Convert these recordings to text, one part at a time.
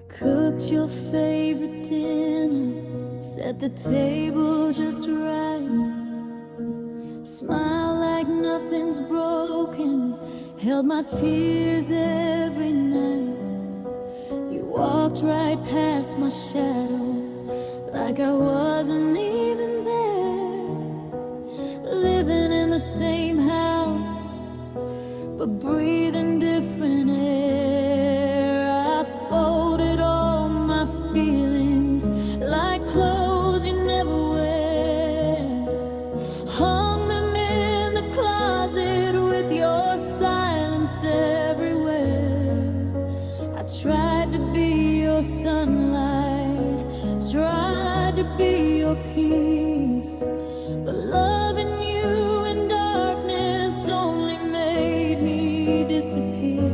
Cooked your favorite dinner, set the table just right. Smile like nothing's broken, held my tears every night. You walked right past my shadow, like I wasn't even there. Living in the same house, but breathing different air. I folded all my feelings like clothes you never wear. Hung them in the closet with your silence everywhere. I tried to be your sunlight, tried to be your peace, but loving you in darkness only made me disappear.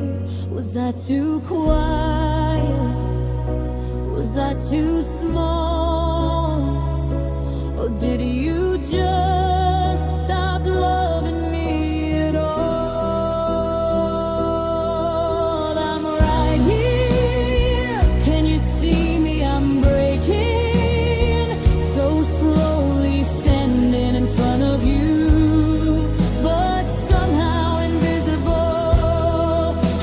Was I too quiet? Was I too small? Or did you just stop loving me at all? I'm right here. Can you see me? I'm breaking so slowly, standing in front of you, but somehow invisible.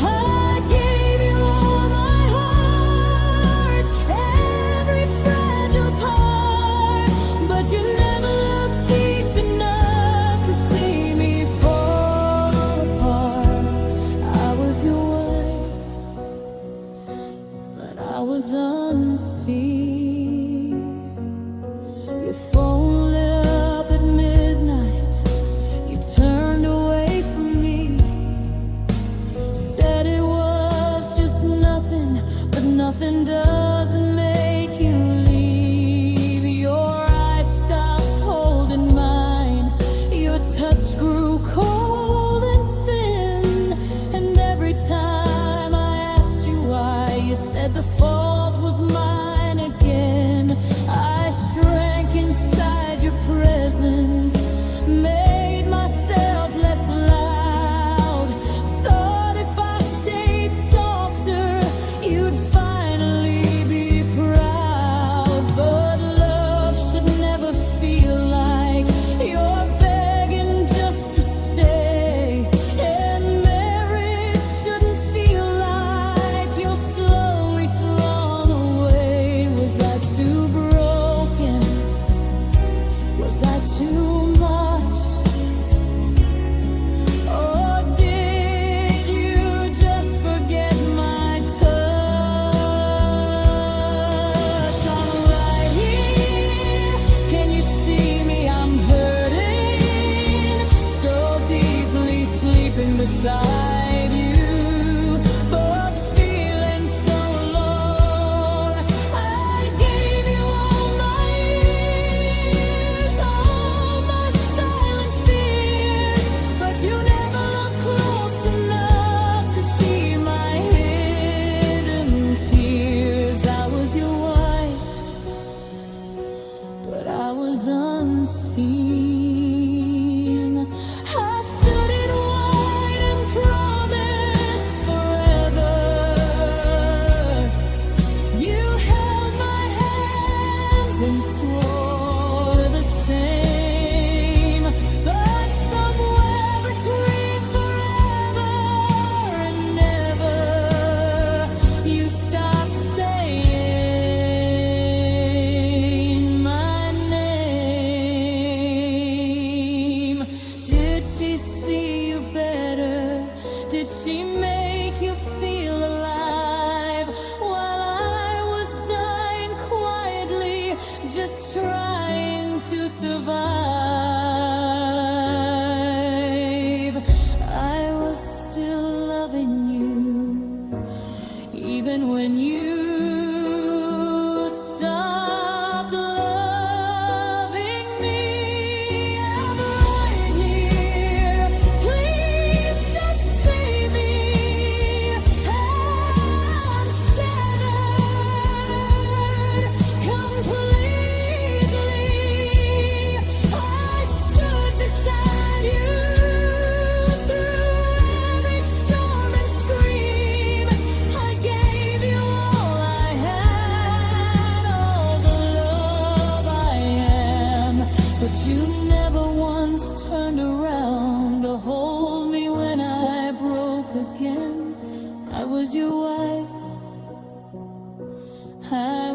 I gave you all my heart, every fragile part, but you never looked deep enough to see me fall apart. I was your wife, but I was unseen. Your phone lit up at midnight, you turned away from me, said it was just nothing, but nothing doesn't make you leave. Your eyes stopped holding mine, your touch grew cold and thin, and every time I asked you why, you said the fault was mine again. I shrank inside your presence, made myself less loud, thought if I stayed softer, you'd finally be proud. But love should never feel like you're begging just to stay, and marriage shouldn't feel like you're slowly thrown away.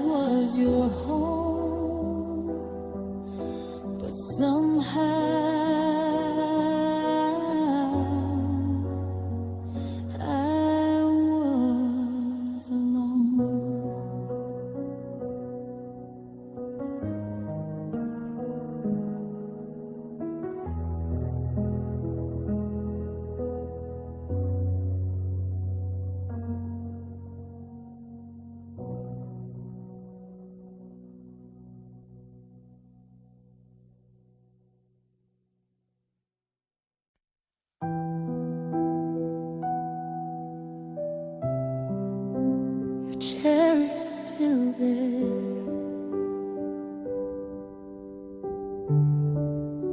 was your home, but somehow I was alone. Your chair is still there,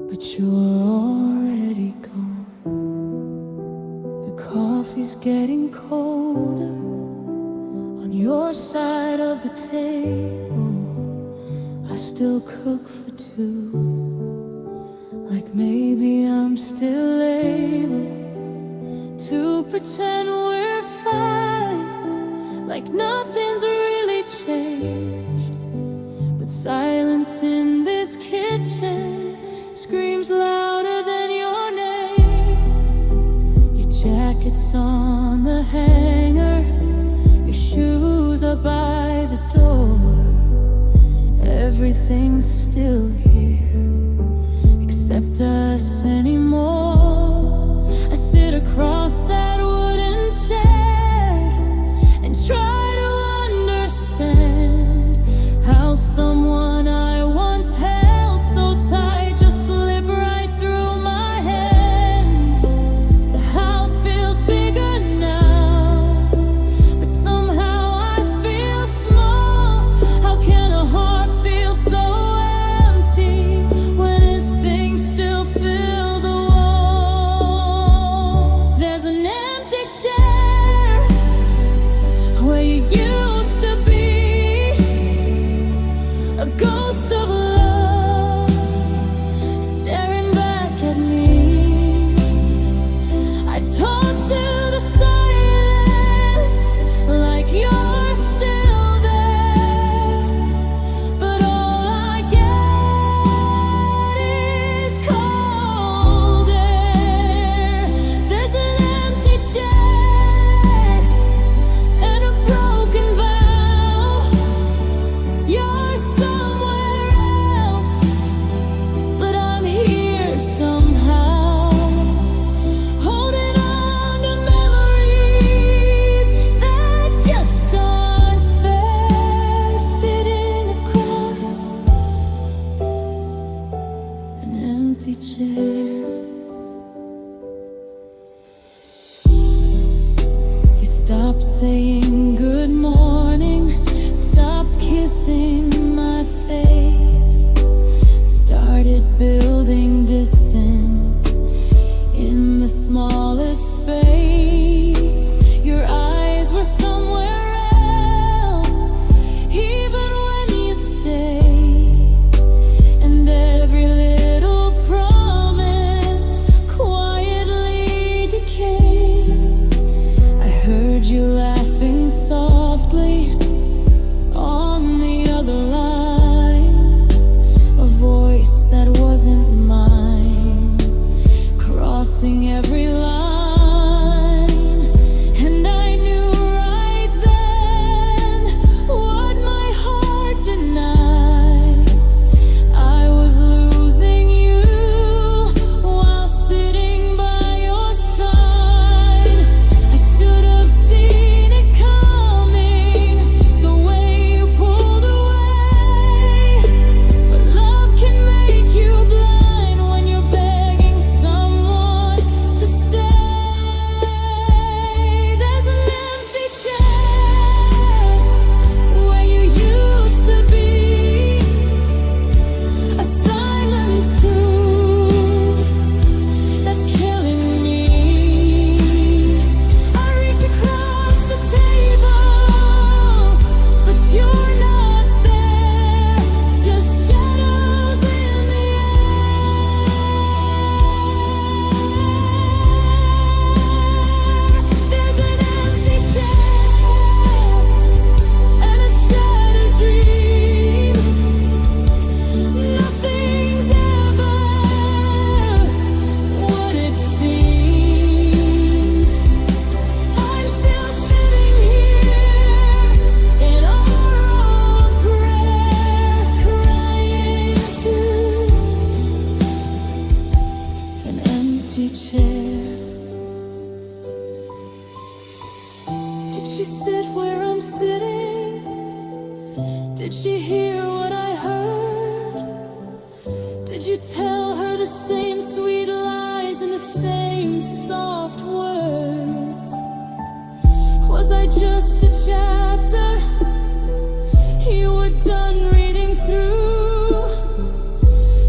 but you're already gone. The coffee's getting colder on your side of the table. I still cook for two, like maybe I'm still able to pretend we're fine, like nothing's really changed. But silence in this kitchen screams louder than your name. Your jacket's on the hanger, your shoes are by the door. Everything's still here, except us anymore. I sit across that wooden chair and try to understand how someone I once held so tight just slipped right through my hands. The house feels bigger now, but somehow I feel small. How can a heart feel so empty when his things still fill the walls? There's an Did she hear what I heard? Did you tell her the same sweet lies and the same soft words? Was I just the chapter you were done reading through,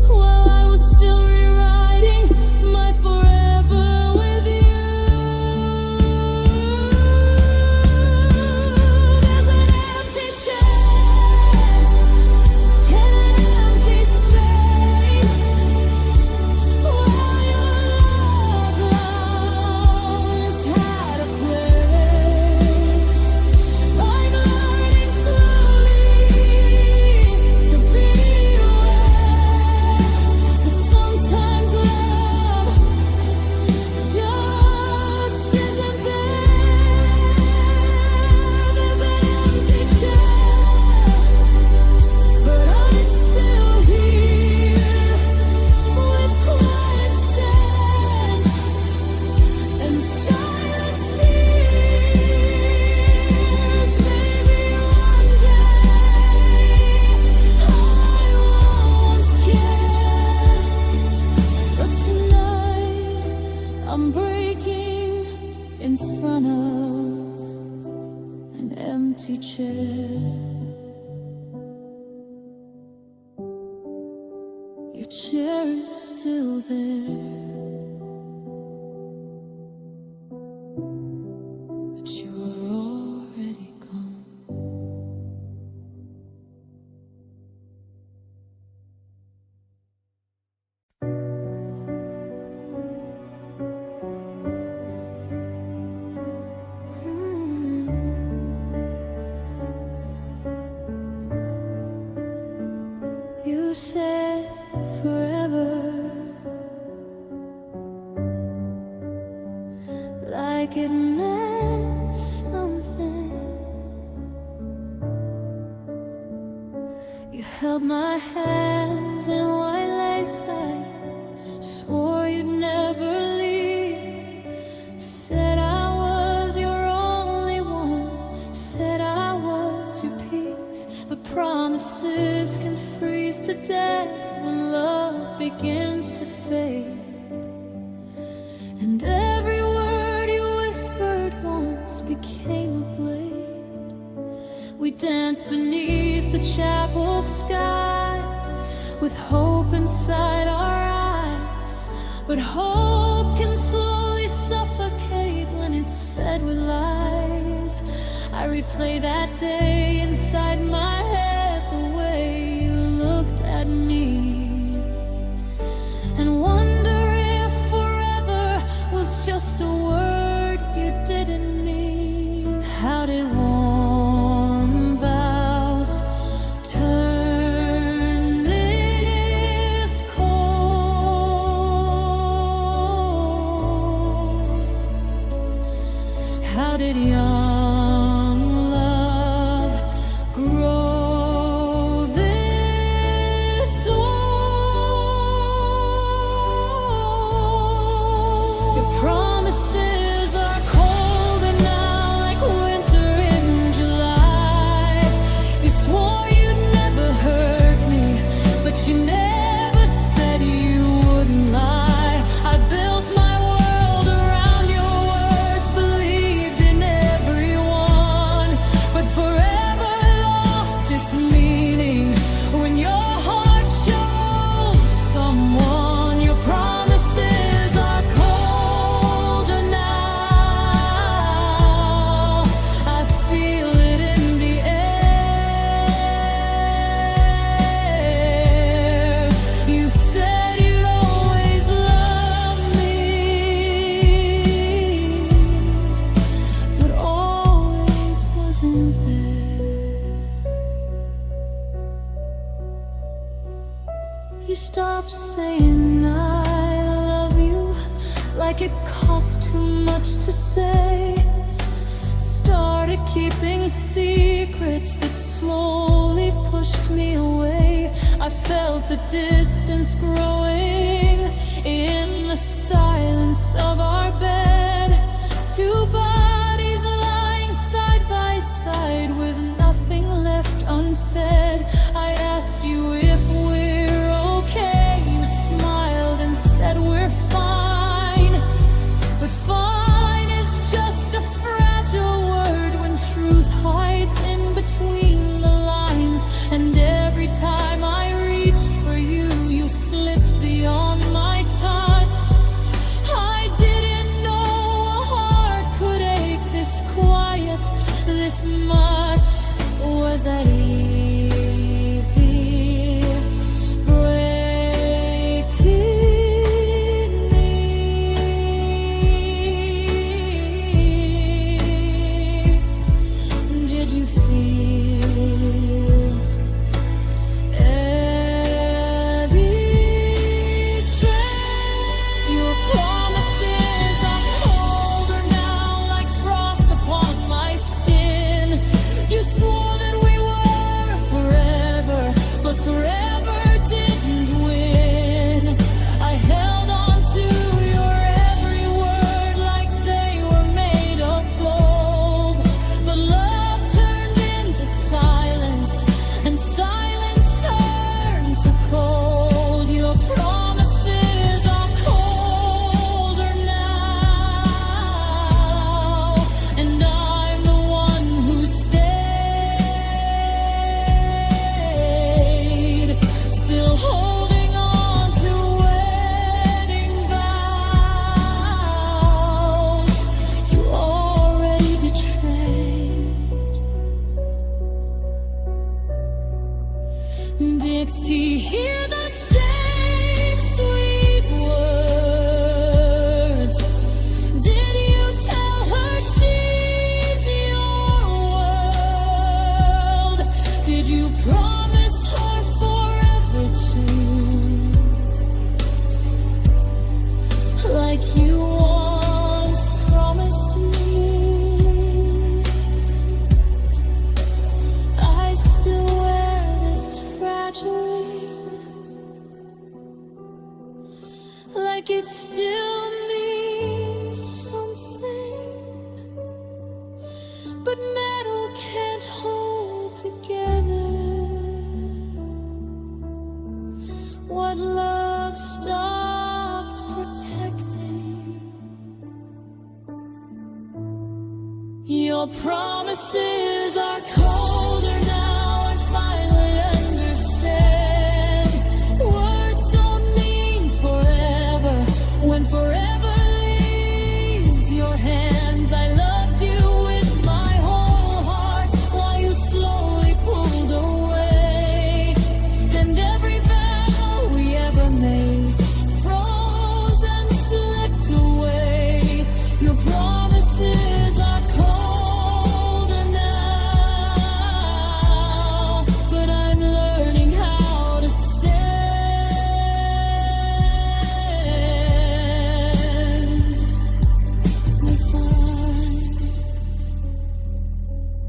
while I was still rewriting my forever with you? There's an empty chair and an empty space where your love's lungs had a place. I'm learning slowly to be aware that sometimes love just isn't there. There's an empty chair, but I'm still here with quiet scent and silent tears. Maybe one day I won't care, but tonight I'm breaking in front of an empty chair. Your chair is still there, but you are already gone. You said forever, like it meant something. You held my hands in white lace light, swore you'd never leave. Said I was your only one, said I was your peace. But promises can freeze to death when love begins to fade. And every word you whispered once became a blade. We danced beneath the chapel sky with hope inside our eyes. But hope can slowly suffocate when it's fed with lies. I replay that day inside my head, the way you looked at me, and wonder if forever was just a word you didn't mean. How did warm vows turn this cold? How did young love grow this old? Your promises are colder now, like winter in July. You swore you'd never hurt me, but you never said you wouldn't lie. I built my world around your words, believed in everyone, but forever lost its meaning when your heart chose someone. Your promises are colder now. I feel it in the air. You said you'd always love me, but always wasn't there. You stopped saying I love you, like it cost too much to say. Started keeping secrets that slowly pushed me away. I felt the distance growing in the silence of our bed. Two bodies lying side by side with nothing left unsaid. Did she hear the same sweet words? Did you tell her she's your world? Did you promise her forever too? Like you once promised me. I still wear this fragile ring, like it still means something, but metal can't hold together what love stopped protecting. Your promises are colder now, I finally understand. Words don't mean forever when forever leaves your hands. I loved you with my whole heart while you slowly pulled away, and every vow we ever made froze and slipped away. Your promises are colder now, but I'm learning how to stand. We find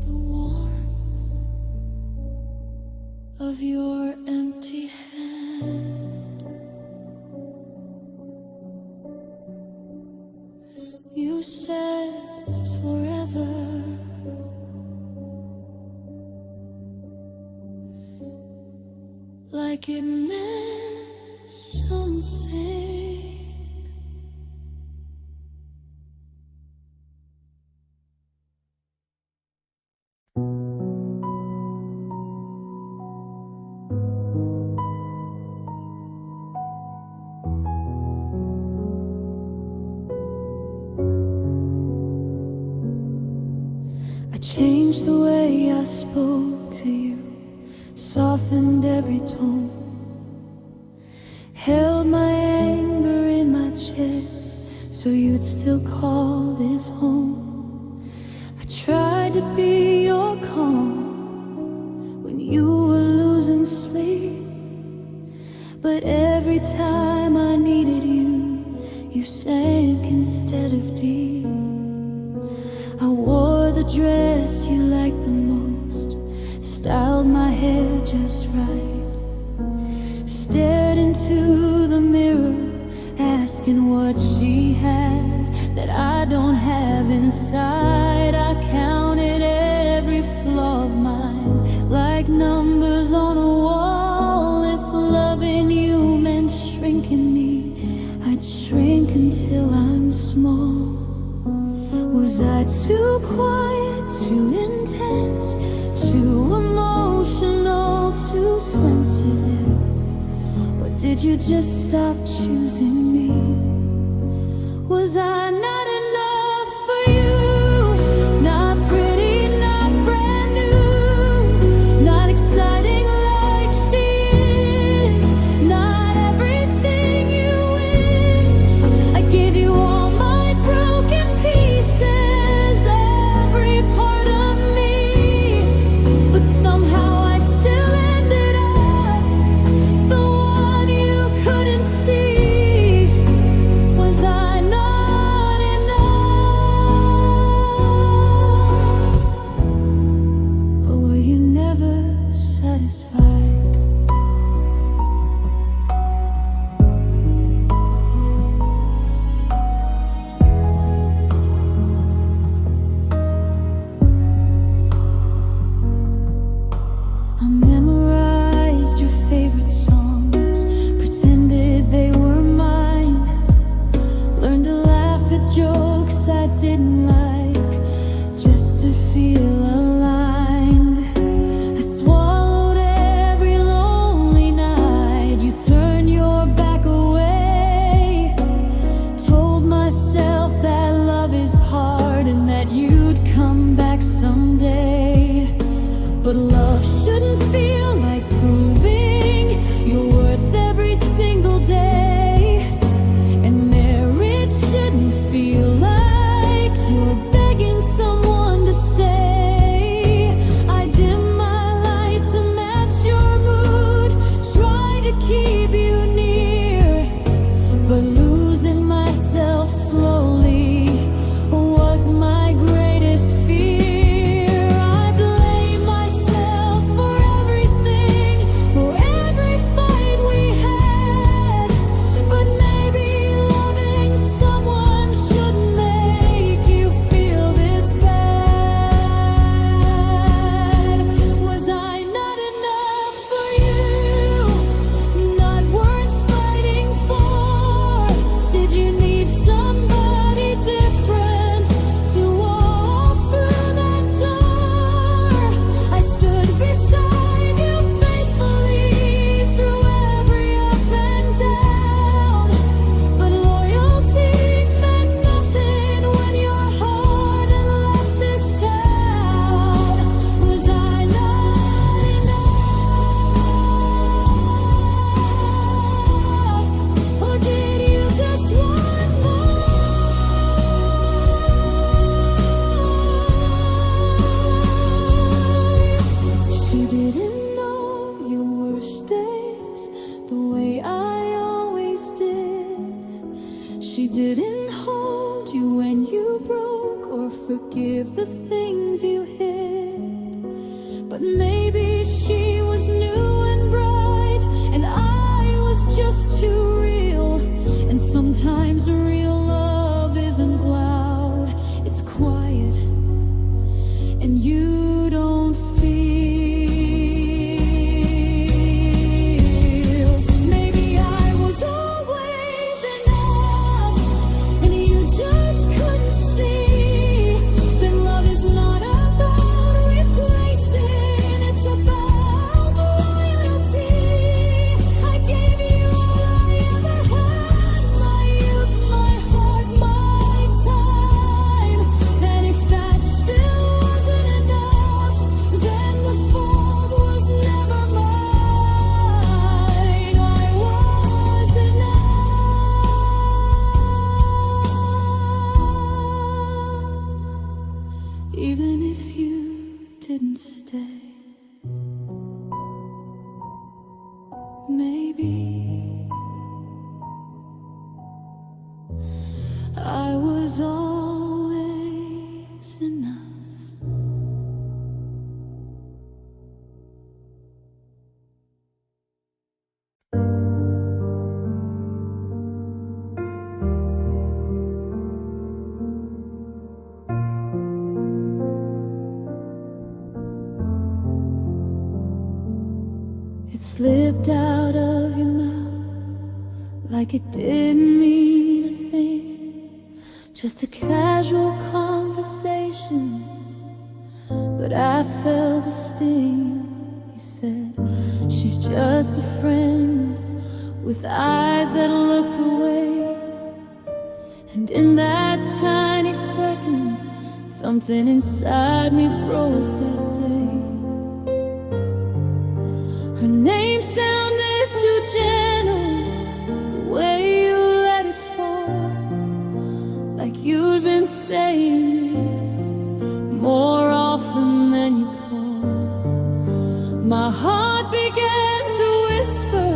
the warmth of your empty hand. You said forever, like it meant something. I changed the way I spoke to you, softened every tone, held my anger in my chest so you'd still call this home. I tried to be your calm when you were losing sleep, but every time I needed you, you sank instead of deep. I wore the dress you liked the most, styled my hair just right, stared into the mirror, asking what she has that I don't have inside. I counted every flaw of mine like numbers on a wall. If loving you meant shrinking me, I'd shrink until I'm small. Was I too quiet, too intense, too emotional, too sensitive? Or did you just stop choosing me? Was I not enough for you? Not pretty, not brand new, not exciting like she is, not everything you wished. I gave you all my broken pieces, every part of me, but somehow I still ended up the one you couldn't see. Was I not enough? Or were you never satisfied? I memorized your favorite songs, pretended they were mine, learned to laugh at jokes I didn't like, just to feel aligned. I swallowed every lonely night. You turned your back away, told myself that love is hard and that you'd come back someday. But love shouldn't feel like proving didn't know your worst days the way I always did. She didn't hold you when you broke or forgive the things you hid. But maybe she was new and bright, and I was just too real. And sometimes real love isn't loud, it's quiet, and you don't feel. Maybe I was always enough, and you just couldn't see that love is not about replacing, it's about loyalty. I gave you all I ever had, my youth, my heart, my time. And if that still wasn't enough, then the fault was never mine. I was enough, even if you didn't stay. Maybe I was always enough. It slipped out of your mouth like it didn't mean a thing, just a casual conversation. But I felt a sting. You said, she's just a friend with eyes that looked away. And in that tiny second, something inside me broke that day. Her name sounded too gentle, the way you let it fall, like you'd been saying it more often than you called. My heart began to whisper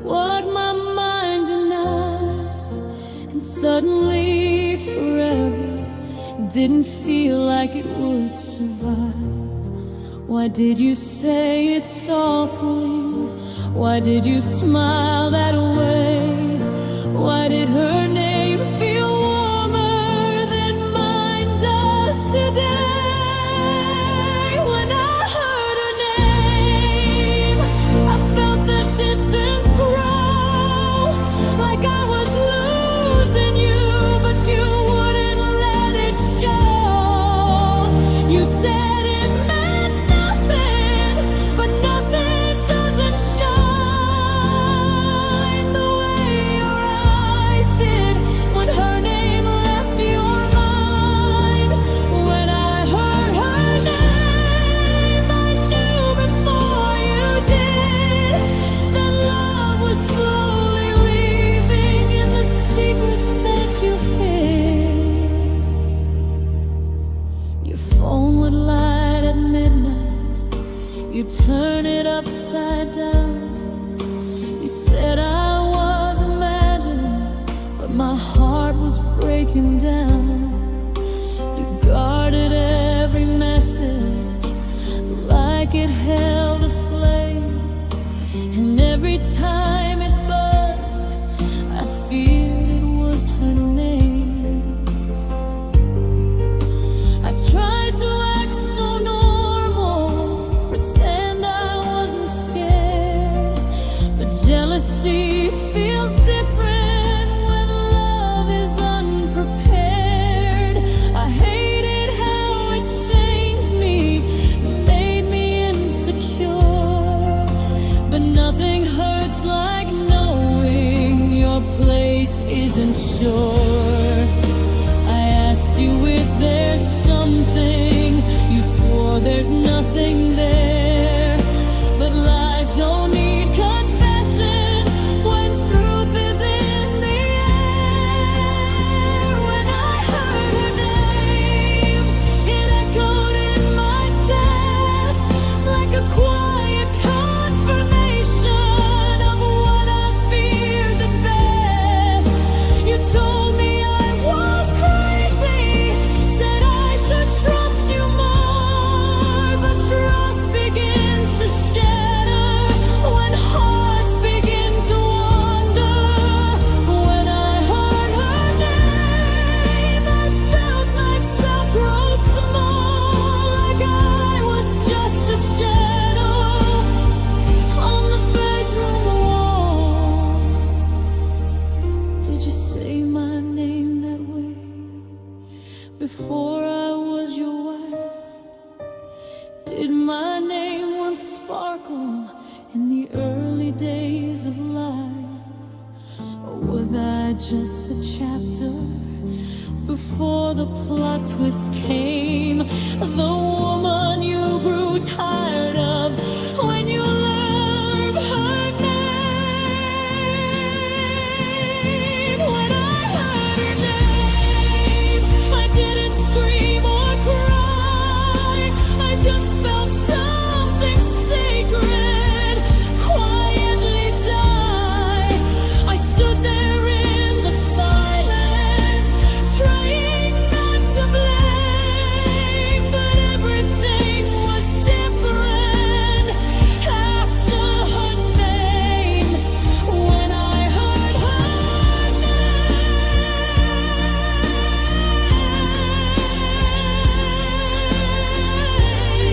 what my mind denied, and suddenly forever didn't feel like it would survive. Why did you say it softly? Why did you smile that way? Why did her name feel warmer than mine does today? When I heard her name, I felt the distance grow, like I was losing you, but you wouldn't let it show. You said turn it upside down. You said I was imagining, but my heart was breaking down. You guarded every message like it held a flame, and every time it buzzed, I feared it was her name. I tried to act so normal, pretend I wasn't scared, but jealousy feels different when love is unprepared. I hated how it changed me, made me insecure, but nothing hurts like knowing your place isn't sure. I asked you if there's something, you swore there's nothing there, but lies don't need confession when truth is in the air. When I heard her name, it echoed in my chest like a sparkle in the early days of life? Or was I just the chapter before the plot twist came? The woman you grew tired of when you learned her name. When I heard her name, I didn't scream or cry. I just felt something sacred quietly die. I stood there in the silence, trying not to blame, but everything was different after her name. When I heard her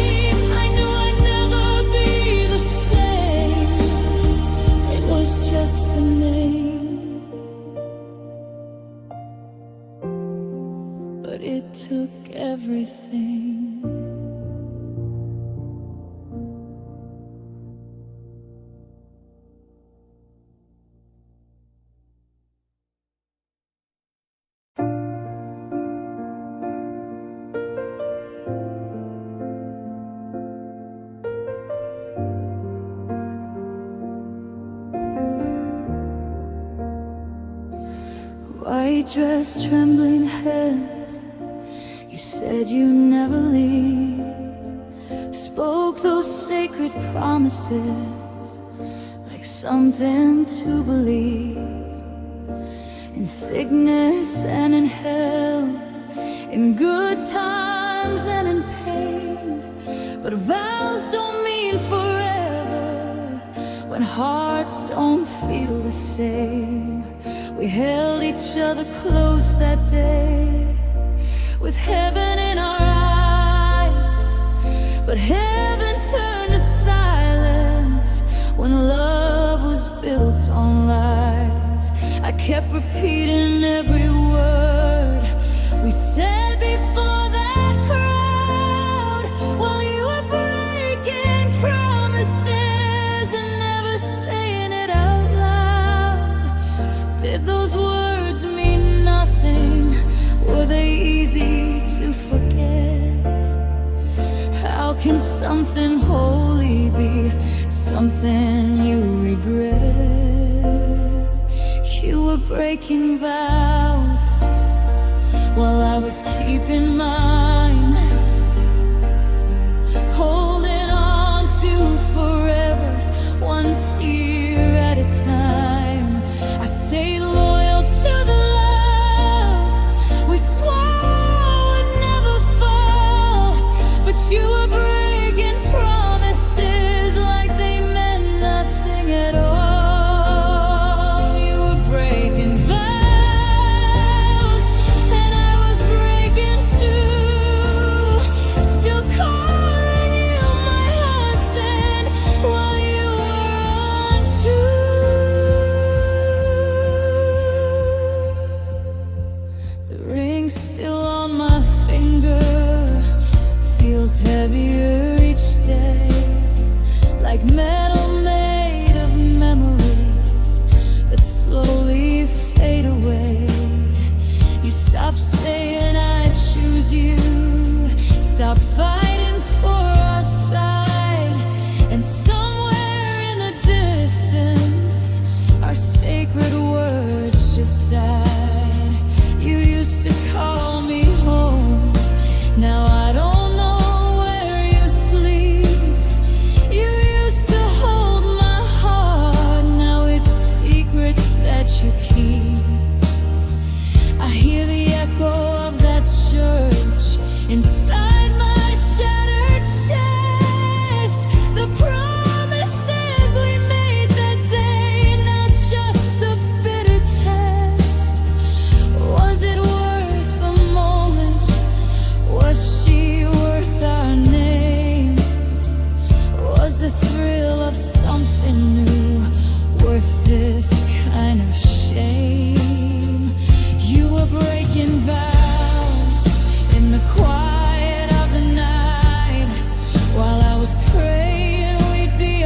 name, I knew I'd never be the same. It was just a name, but it took everything. White dress, trembling hands, you said you'd never leave. Spoke those sacred promises like something to believe. In sickness and in health, in good times and in pain. But vows don't mean forever when hearts don't feel the same. We held each other close that day, with heaven in our eyes. But heaven turned to silence when love was built on lies. I kept repeating every word we said before that crowd, while you were breaking promises and never saying it out loud. Did those words mean nothing? Were they easy to forget? How can something holy be something you regret? You were breaking vows while I was keeping mine, holding on to forever, one tear at a time. I stayed loyal to the love we swore would never fall, but you were breaking promises like they meant nothing at all. You were breaking vows, and I was breaking too. Still calling you my husband while you were untrue. The ring's still on my finger, feels heavier each day, like metal made of memories that slowly fade away. You stop saying I choose you, stop fighting for our side, and somewhere in the distance our sacred words just died. You used to call me home, now I don't know where you sleep. You used to hold my heart, now it's secrets that you keep. I hear the echo of that church inside my shattered chest. The promises we made that day, not just a bitter test. Was it worth the moment? Was she worth our name? Was the thrill of something new worth this kind of shame? You were breaking vows in the quiet of the night, while I was praying we'd be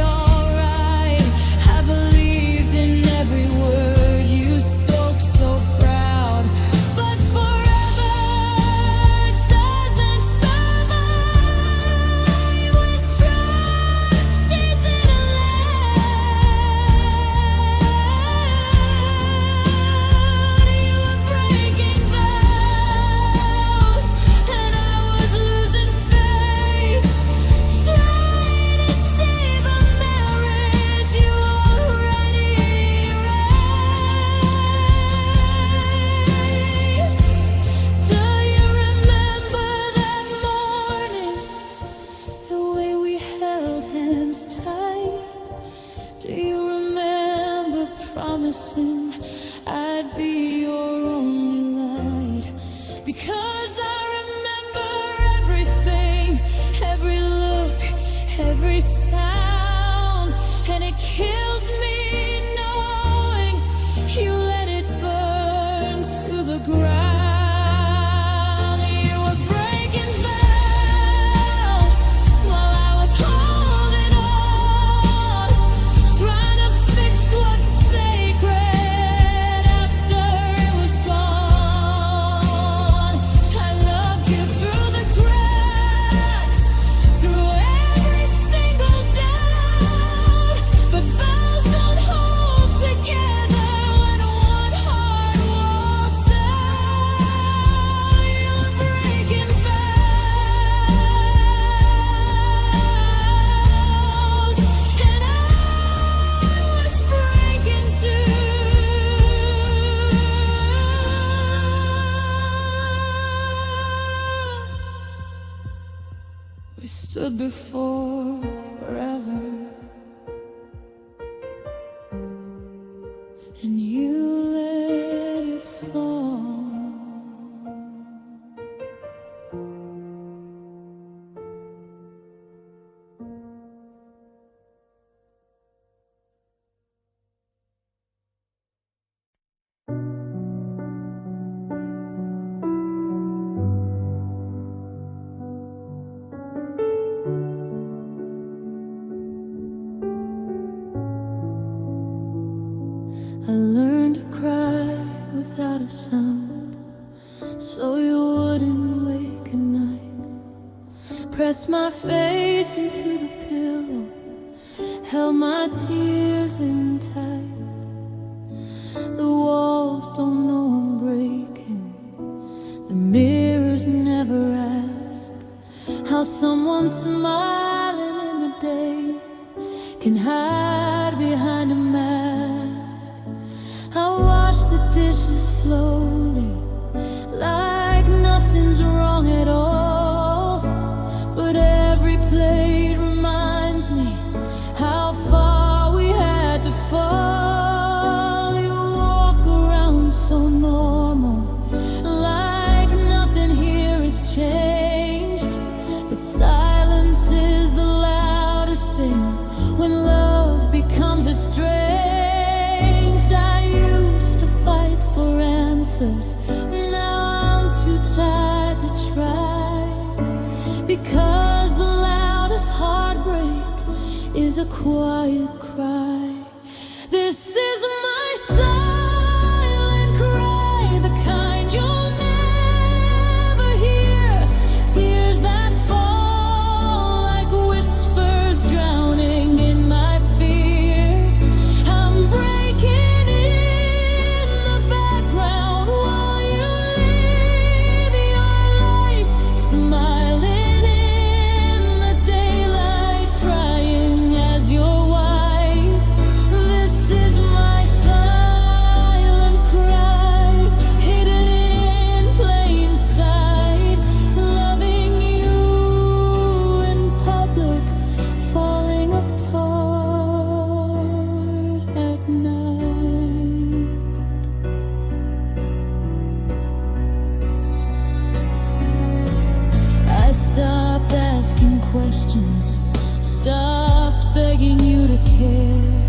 person, I'd be your only light. Because I remember everything, every look, every sound, and it kills me knowing you let it burn to the ground. We stood before forever, and you let it fall. I learned to cry without a sound, so you wouldn't wake at night. Pressed my face into the pillow, held my tears in tight. The walls don't know I'm breaking, the mirrors never ask how someone smiling in the day can hide behind a mask. I wash the dishes slowly, like nothing's wrong at all. But every plate reminds me how far we had to fall. You walk around so normal, like nothing here has changed. But silence is the loudest thing when love becomes estranged. Now I'm too tired to try, because the loudest heartbreak is a quiet cry. This is my silent cry, the kind you'll never hear. Tears that fall like whispers drowning in my fear. I'm breaking in the background while you live your life, smiling in the daylight, crying as your wife. This is my silent cry, hidden in plain sight, loving you in public, falling apart at night. I stopped asking questions, stopped begging you to care,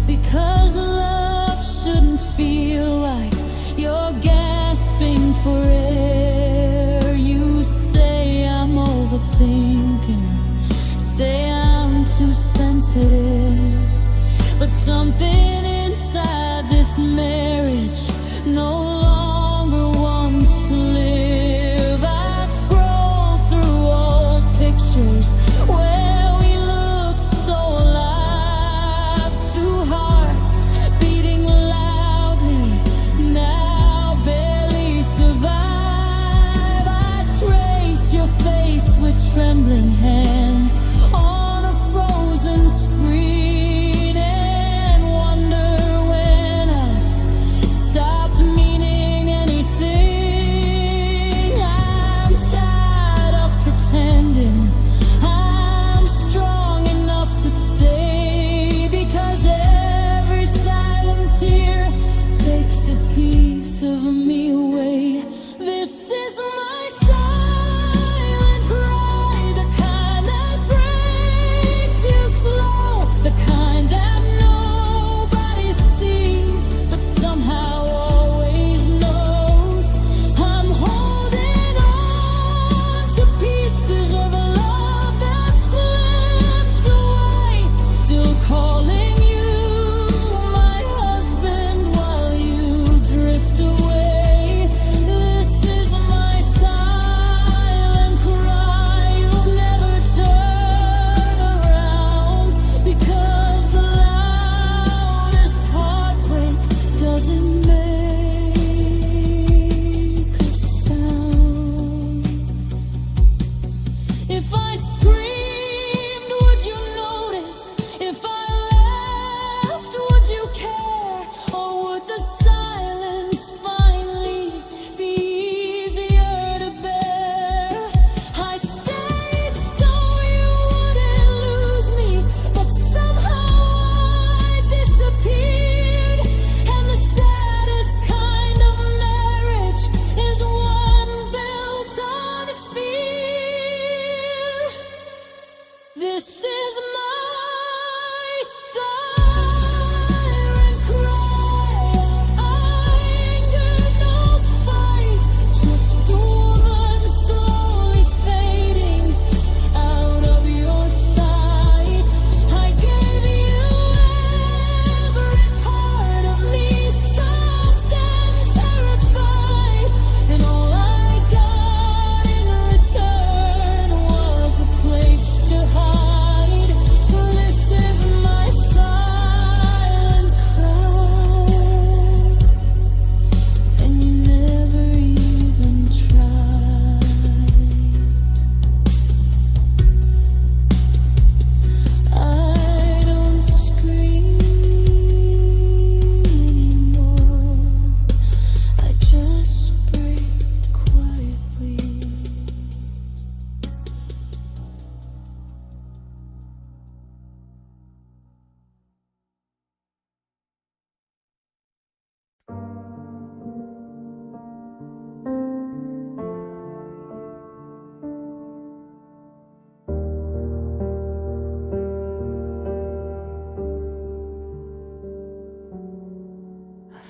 because love shouldn't feel like you're gasping for air. You say I'm overthinking, say I'm too sensitive, but something inside this marriage no longer wants to live. I scroll through old pictures where we looked so alive, two hearts beating loudly, now barely survive. I trace your face with trembling hands on a frozen screen, and wonder when us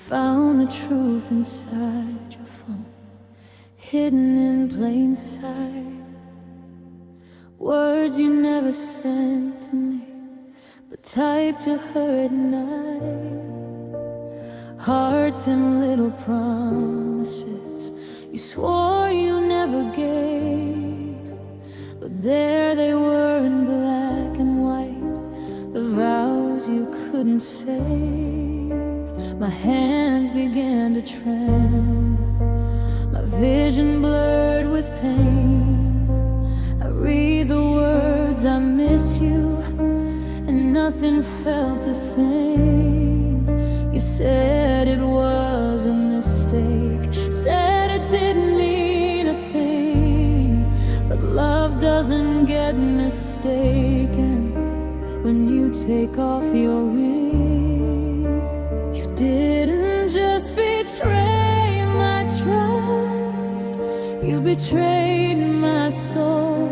found the truth inside your phone, hidden in plain sight. Words you never sent to me, but typed to her at night. Hearts and little promises you swore you never gave, but there they were in black and white, the vows you couldn't save. My hands began to tremble, my vision blurred with pain. I read the words, I miss you, and nothing felt the same. You said it was a mistake, said it didn't mean a thing, but love doesn't get mistaken when you take off your ring. You didn't just betray my trust, you betrayed my soul.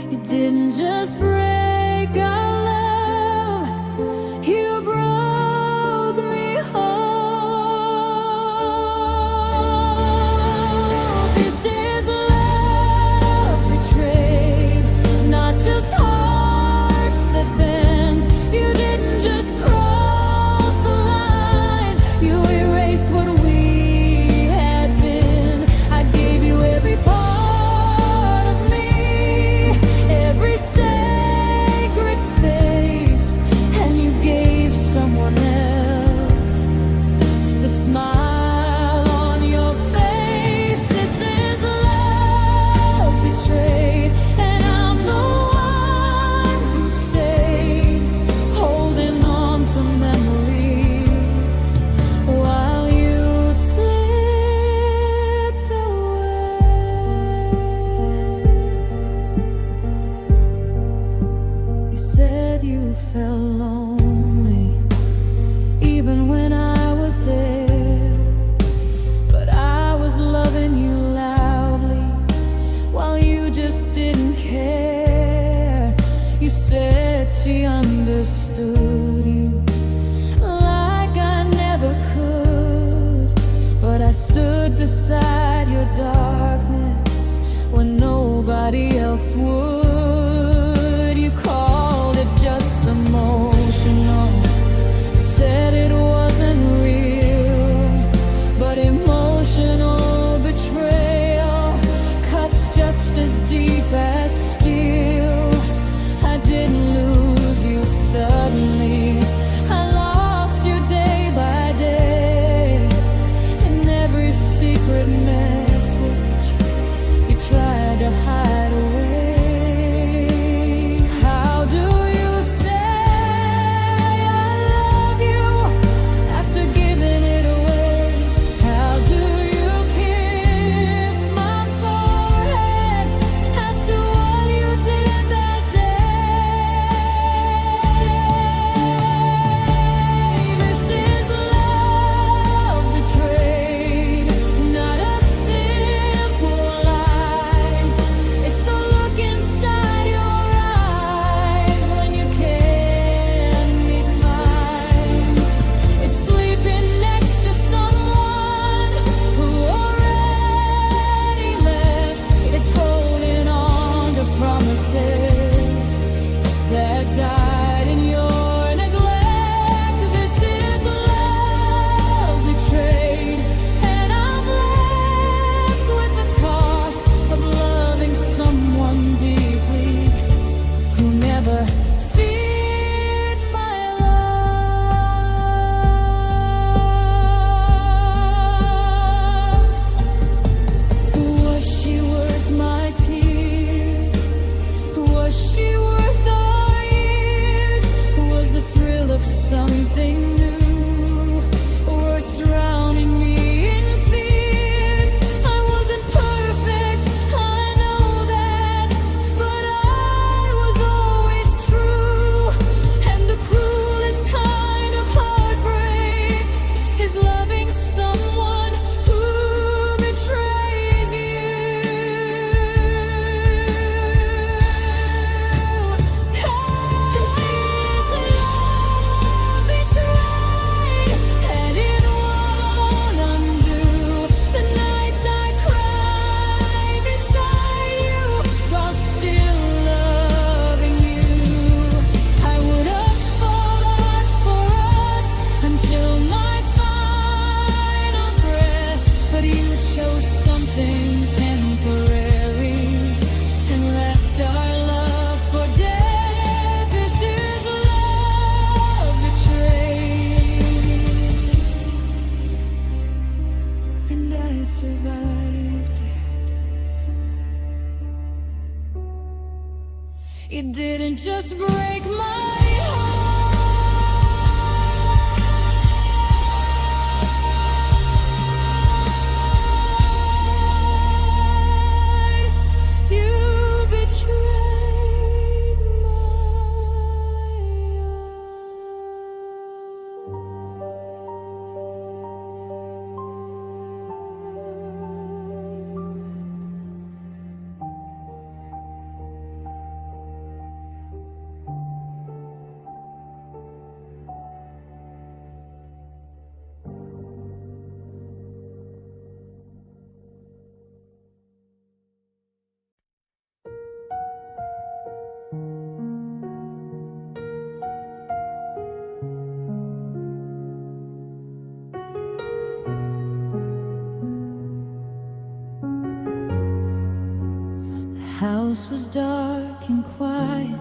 You didn't just break our love, you broke me whole. This is love betrayed, not just hearts that bend. You didn't just cross a line, you erased what we had been. I gave you every part of me, every sacred space, and you gave someone else the smile on your face. This is love betrayed, and I'm the one who stayed, holding on to memories while you slipped away. You said you felt lonely even when I was there, but I was loving you loudly while you just didn't care. You said she understood you like I never could, but I stood beside your darkness when nobody else would. You called it just emotional, said it wasn't real, but emotional betrayal cuts just as deep as steel. I didn't lose you suddenly, I lost you day by day. In every secret message you tried to hide away. How do you say I love you after giving it away? How do you kiss my forehead after all you did that day? This is love betrayed, not a simple lie. It's the look inside your eyes when you can't meet mine. It's sleeping next to someone who already left. It's holding on to promises that died in your neglect. This is love betrayed, and I'm left with the cost of loving someone deeply who never feared my loss. Was she worth my tears? Was she worth our years? Was the thrill of something new worth drowning me in fears? I wasn't perfect, I know that, but I was always true. And the cruelest kind of heartbreak is loving someone who betrays you. This is love betrayed. didn't just break my heart. You betrayed my house was dark and quiet,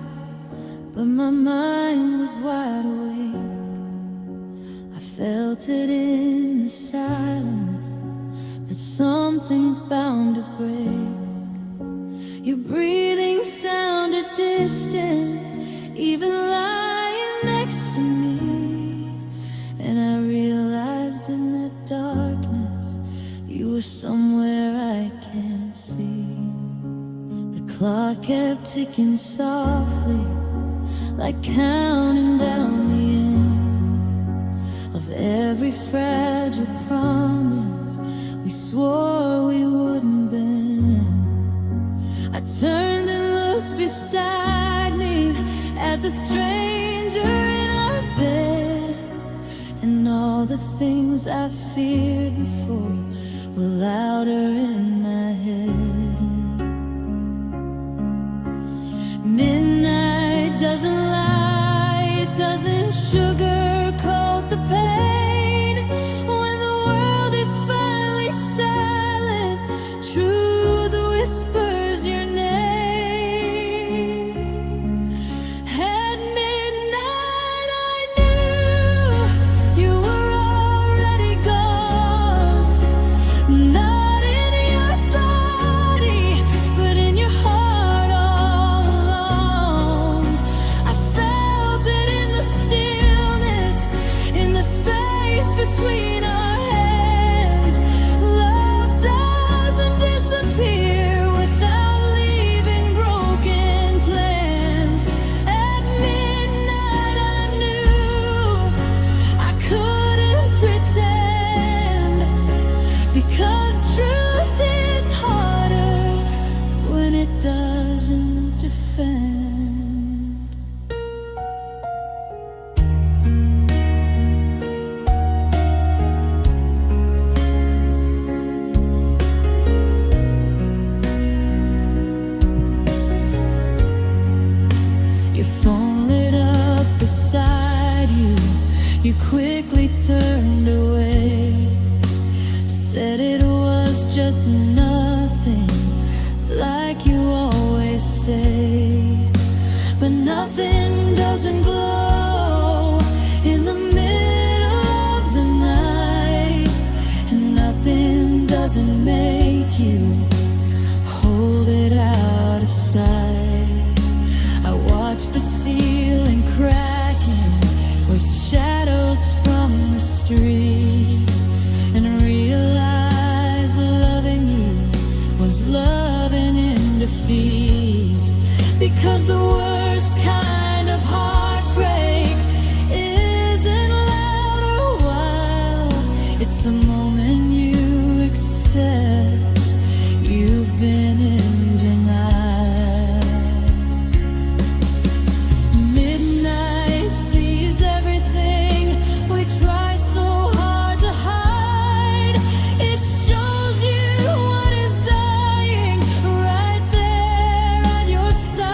but my mind was wide awake. I felt it in the silence that something's bound to break. Your breathing sounded distant, even lying next to me. And I realized in that darkness you were somewhere I can't see. The clock kept ticking softly, like counting down the end of every fragile promise we swore we wouldn't bend. I turned and looked beside me at the stranger in our bed, and all the things I feared before were louder in my head. Midnight doesn't lie, it doesn't sugarcoat the pain. When the world is finally silent, truth whispers your name. At midnight I knew you were already gone, not in your body, but in your heart all along. I felt it in the stillness, in the space between our hands. Love doesn't disappear without leaving broken plans. At midnight I knew I couldn't pretend, because truth is harder when it doesn't defend. Your phone lit up beside you, you quickly turned away. Said it was just nothing, like you always say. But nothing doesn't glow in the middle of the night, and nothing doesn't make you hold it out of sight. I watch the ceiling cracking with shadows from the street, and realize loving you was loving in defeat. Because the worst kind of heartbreak isn't loud or wild, it's the moment you accept you've been in denial. Midnight sees everything we try so hard to hide. It shows you what is dying right there at your side.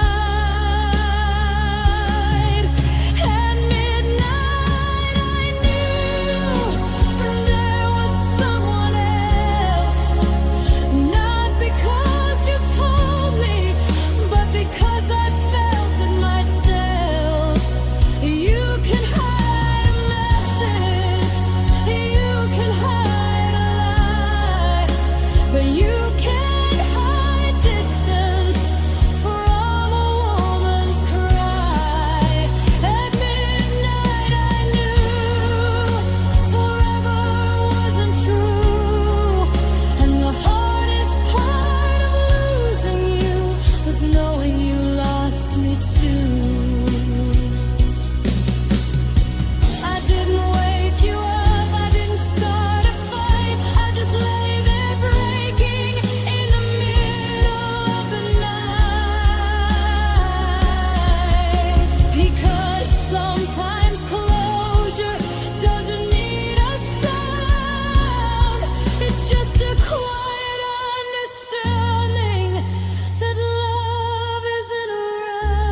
quiet understanding that love isn't around.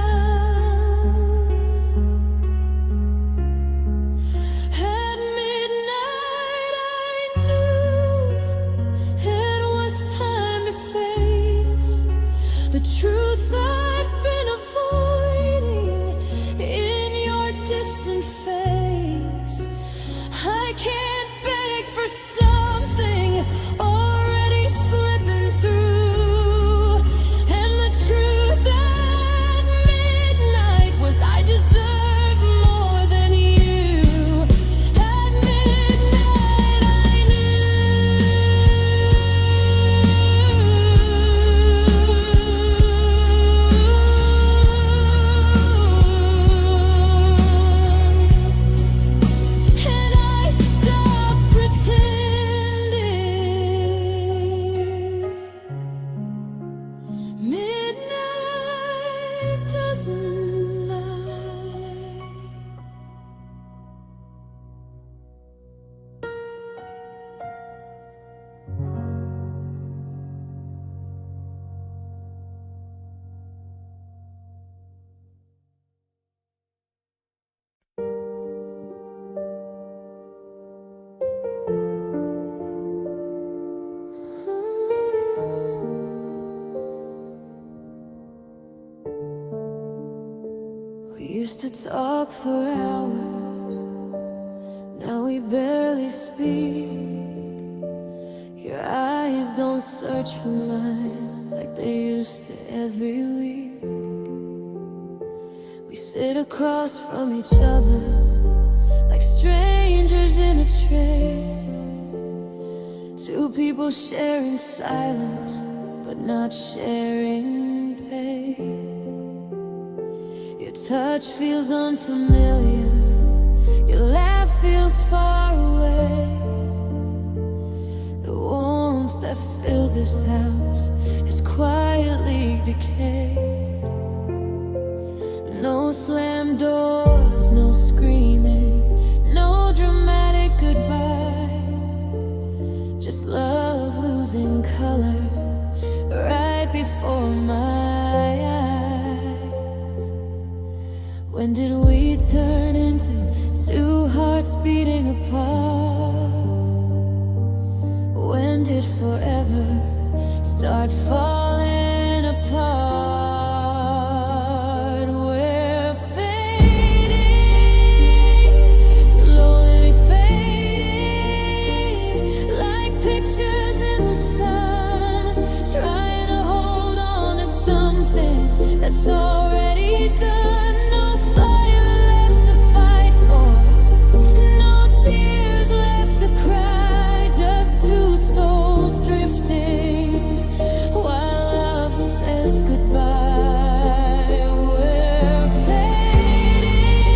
At midnight I knew it was time to face the truth I'd been avoiding in your distant face. I can't beg for something already slipping through. And the truth at midnight was I deserve more than you. At midnight I and I stopped pretending. Midnight doesn't lie. We used to talk for hours, now we barely speak. Your eyes don't search for mine like they used to every week. We sit across from each other like strangers in a train. Two people sharing silence, but not sharing pain. Your touch feels unfamiliar, your laugh feels far away. The warmth that filled this house is quietly decayed. No slam doors, no screaming, no dramatic goodbye. Just love losing color right before my eyes. When did we turn into two hearts beating apart? When did forever start falling apart? We're fading, slowly fading, like pictures in the sun, trying to hold on to something that's already done. No fire left to fight for, no tears left to cry, just two souls drifting while love says goodbye. We're fading,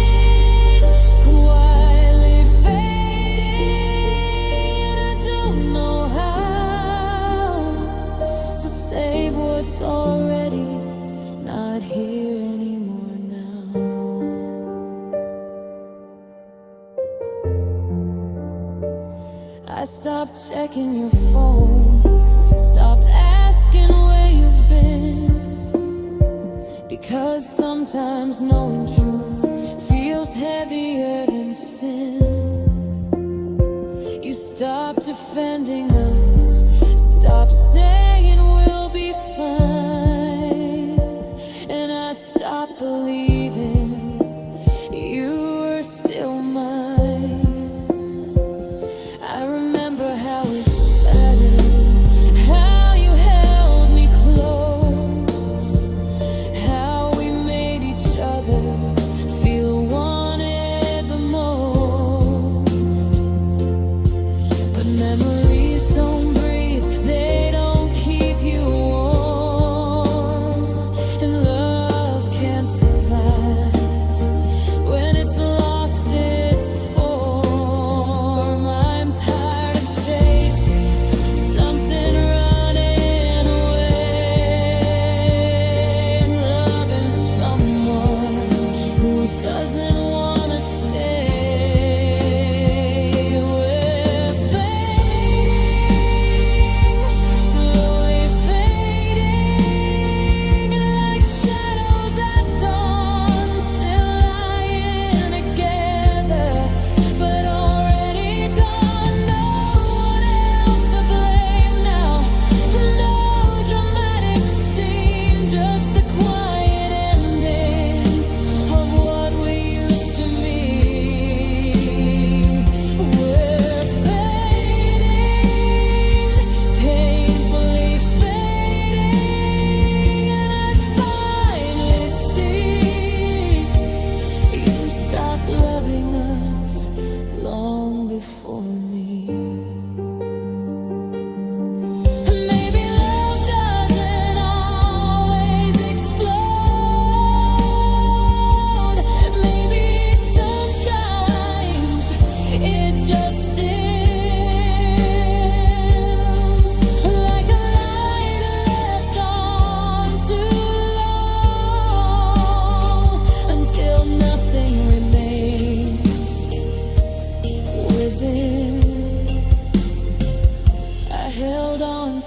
quietly fading, and I don't know how to save what's already not here anymore now. I stopped checking your phone, stopped asking where you've been, because sometimes knowing truth feels heavier than sin. You stopped defending us, stopped saying we'll be fine, and I stopped believing you were still mine. I remember how it started, how you held me close, how we made each other feel wanted the most. But memories don't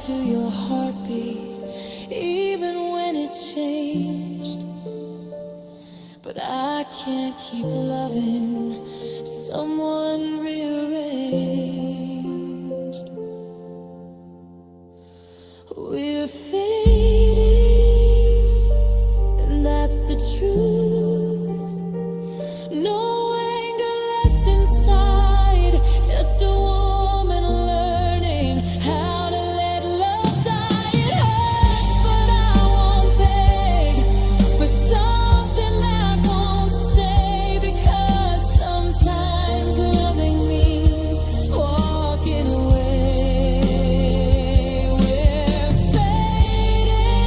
to your heartbeat, even when it changed. But I can't keep loving someone rearranged. We're fading, and that's the truth. No anger left inside, just a woman learning how to let love die. It hurts, but I won't beg for something that won't stay, because sometimes loving means walking away. We're fading,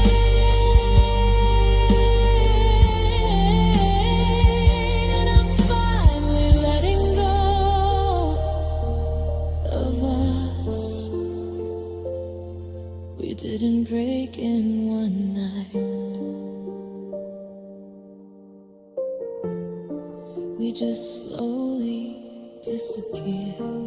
and I'm finally letting go of us. We didn't break in one night. We just slowly disappeared.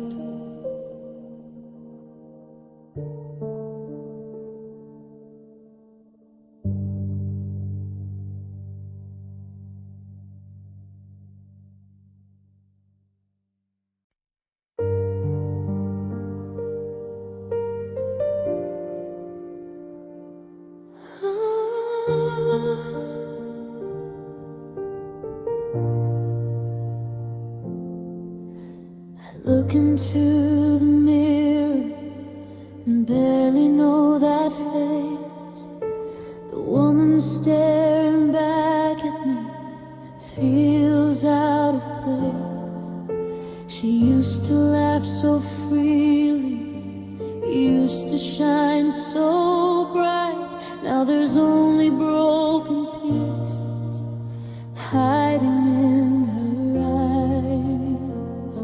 Look into the mirror and barely know that face. The woman staring back at me feels out of place. She used to laugh so freely, used to shine so bright. Now there's only broken pieces hiding in her eyes.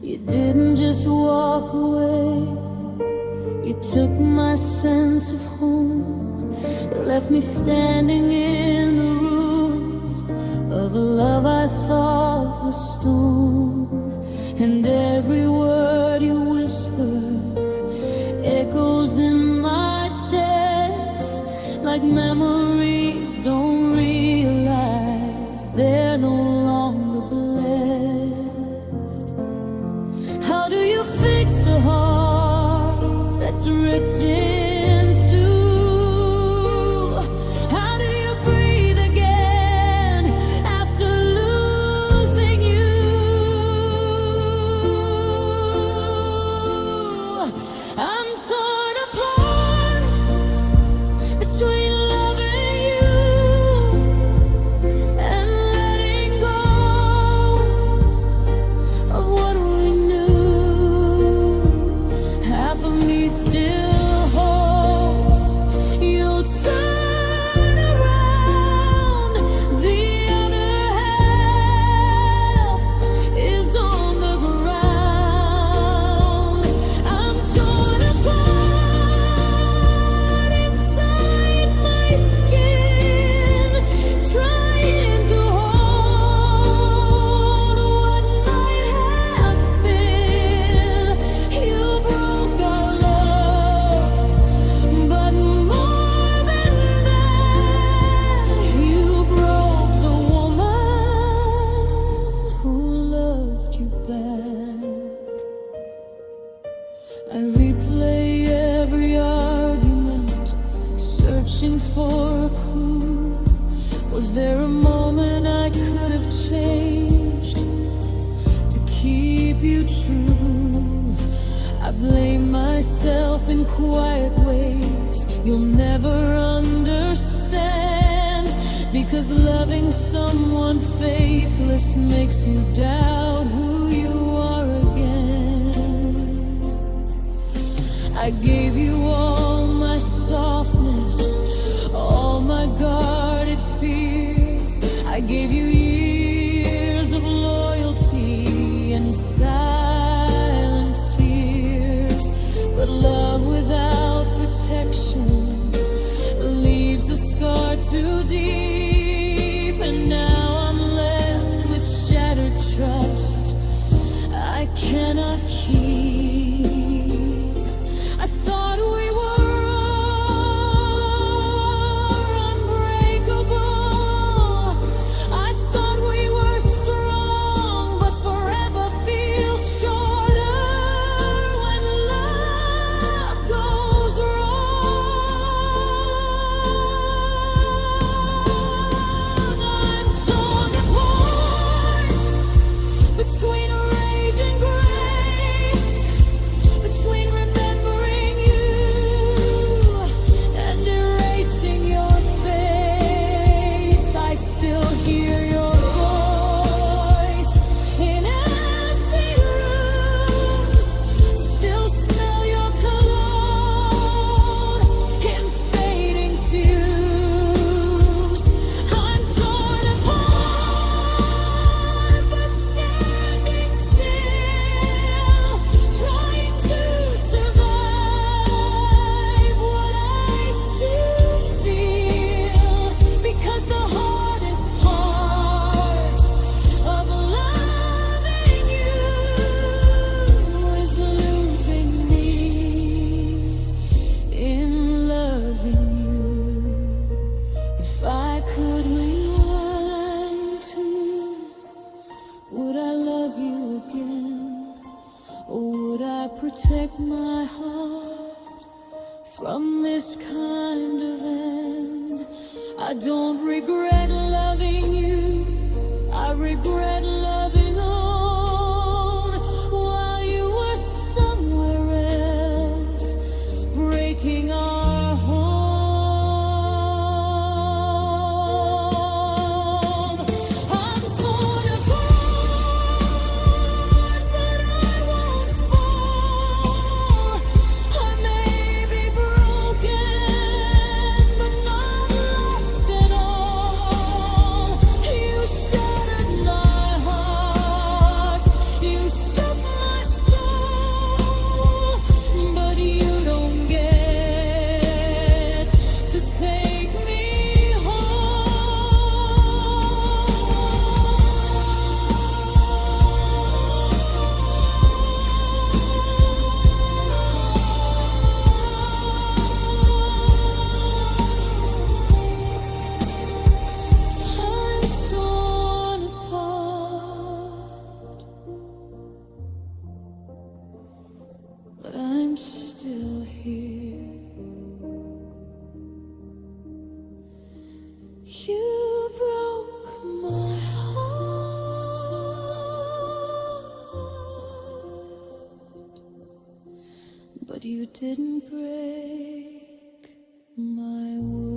You didn't just walk away, you took my sense of home, left me standing in the ruins of a love I thought was stone. And every word you whispered echoes in my chest, like memories don't realize they're no longer blessed. How do you fix a heart that's ripped in two? How do you breathe again after losing you? I'm torn apart between loving you and letting go of what we knew. Half of me still hopes you'll turn around. The other half is on the ground. I'm torn apart inside my skin, trying to hold what might have been. You broke our love, but more than that, you broke the woman who loved you back. I replay every argument, searching for a clue. Was there a moment I could have changed to keep you true? I blame myself in quiet ways you'll never understand, because loving someone faithless makes you doubt who you are again. I gave you all my softness, all my guarded fears. I gave you years of loyalty and silent tears. But love without protection leaves a scar too deep, and now I'm left with shattered trust I cannot keep. I thought protect my heart from this kind of end. I don't regret loving you, I regret loving on while you were somewhere else, breaking our home. I'm torn apart, but I won't fall. I may be broken, but not lost at all. You shattered my heart, you shook my soul, but you don't get to take me I'm torn apart, but I'm still here. You broke my heart, but you didn't break my words.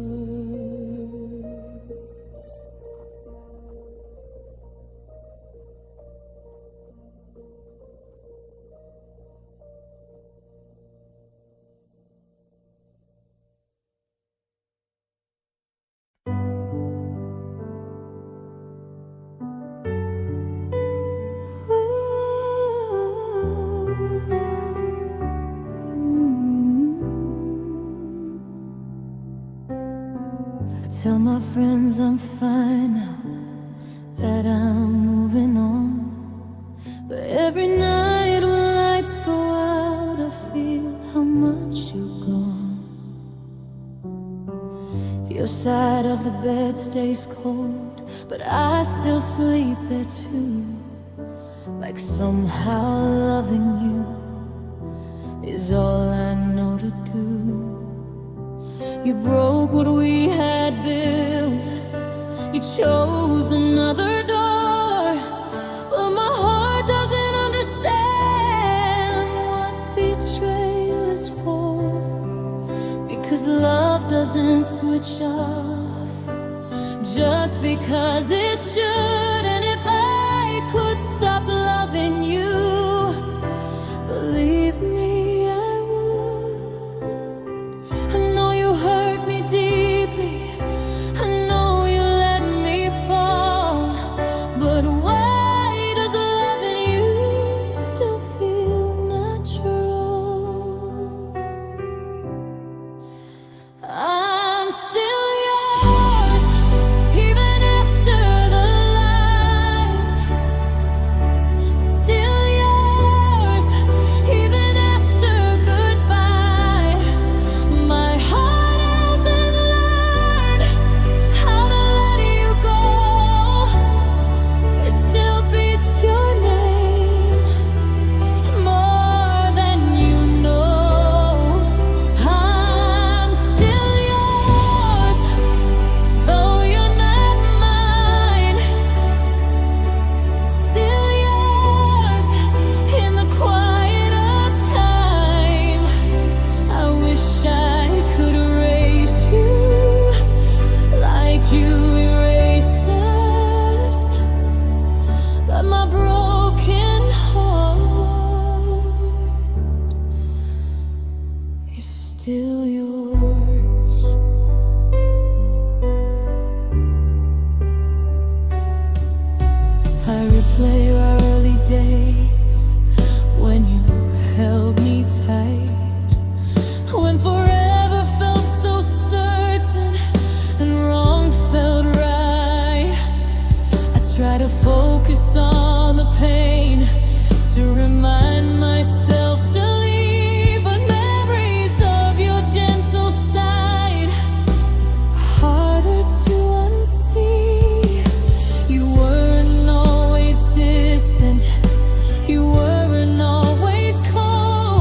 I tell my friends I'm fine now, that I'm moving on. But every night when lights go out, I feel how much you're gone. Your side of the bed stays cold, but I still sleep there too. Like somehow loving you is all I know to do. You broke what we had built, you chose another door. But my heart doesn't understand what betrayal is for, because love doesn't switch off just because it should. And if I could stop loving you, believe me, I would. I know you hurt me deeply, I know you let me fall, but why does loving you still feel natural? I'm still yours, even after the lies. Still yours, even after goodbye. My heart hasn't learned how to let you go. It still beats your name more than you know. I'm still yours, though you're not mine. Still yours in the quiet of time. I wish I could erase you like you erased us, but my broken heart is still yours. I replay our early days when you held me tight, when forever felt so certain and wrong felt right. I try to focus on the pain, to remind myself to leave, but memories of your gentle side are harder to unsee. You weren't always distant, you weren't always cold.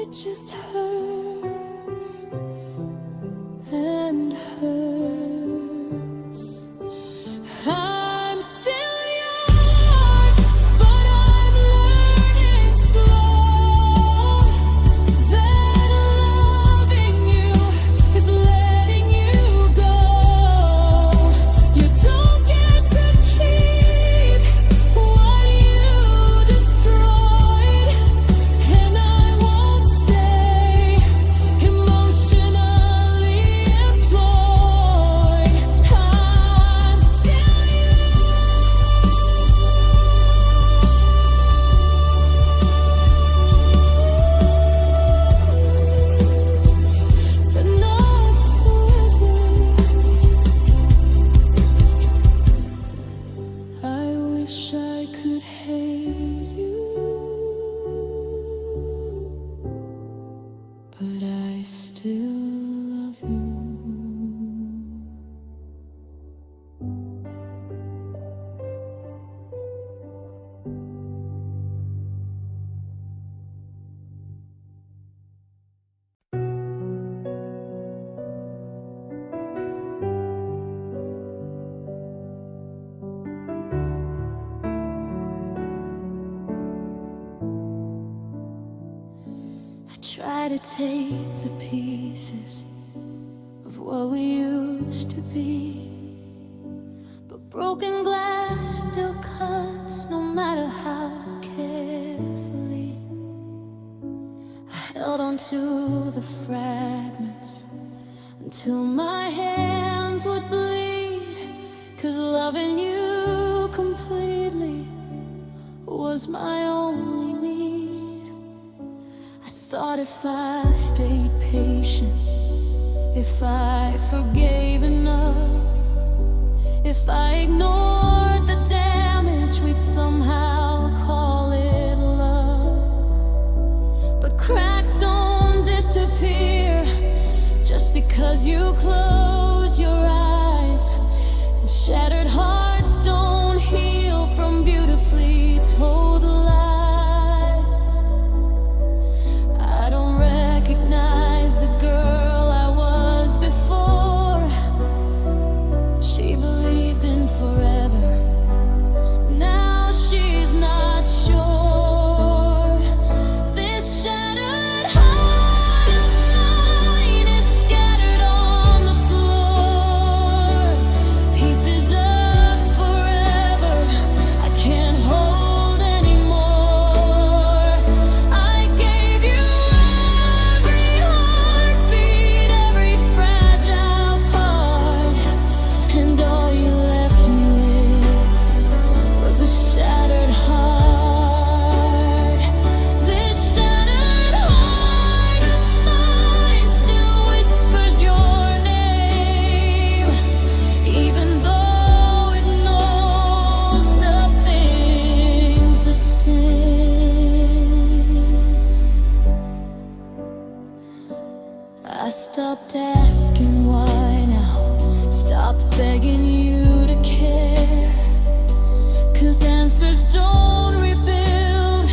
it just hurts and hurts. I'm still yours, but I'm learning slow that loving you is letting you go. You don't get to keep what you destroyed, and I won't stay emotionally employed. I'm still yours, but not forever. I wish I could hate you, but I still love you. I try to take the pieces of what we used to be, but broken glass still cuts no matter how carefully. I held on to the fragments until my hands would bleed, 'cause loving you completely was my only need. I thought if I stayed patient, if I forgave enough, if I ignored the damage, we'd somehow call it love. But cracks don't disappear just because you close your eyes, and shattered hearts don't heal from beautifully told lies. I don't recognize the girl I was before. She believed in forever, now she's not sure. This shattered heart of mine is scattered on the floor. Pieces of forever I can't hold anymore. I gave you every heartbeat, every fragile part, and all you left me with was a shattered heart. This shattered heart of mine still whispers your name, even though it knows nothing's the same. I stopped asking why now, stopped begging you to care, 'cause answers don't rebuild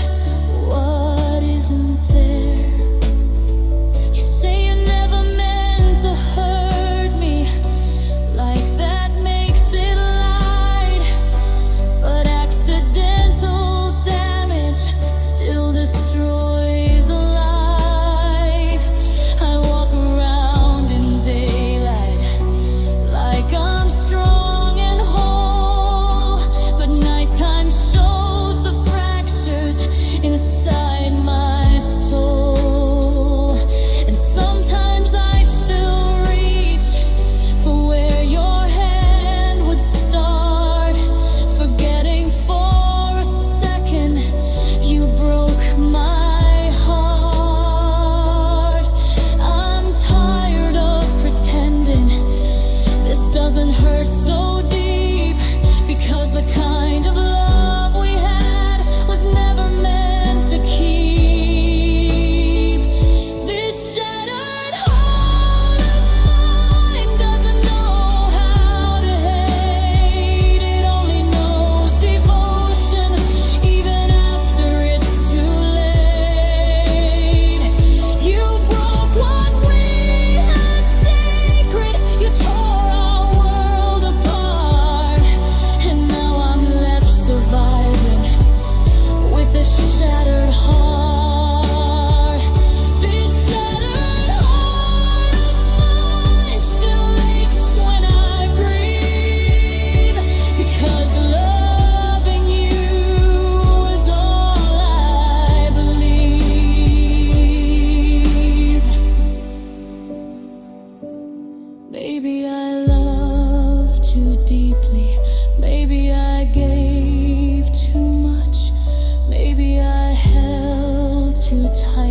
what isn't there. You say you never meant to hurt me, like that makes it light, but accidental damage still destroys a life. I walk around in daylight like I'm strong and whole, but nighttime shows the fractures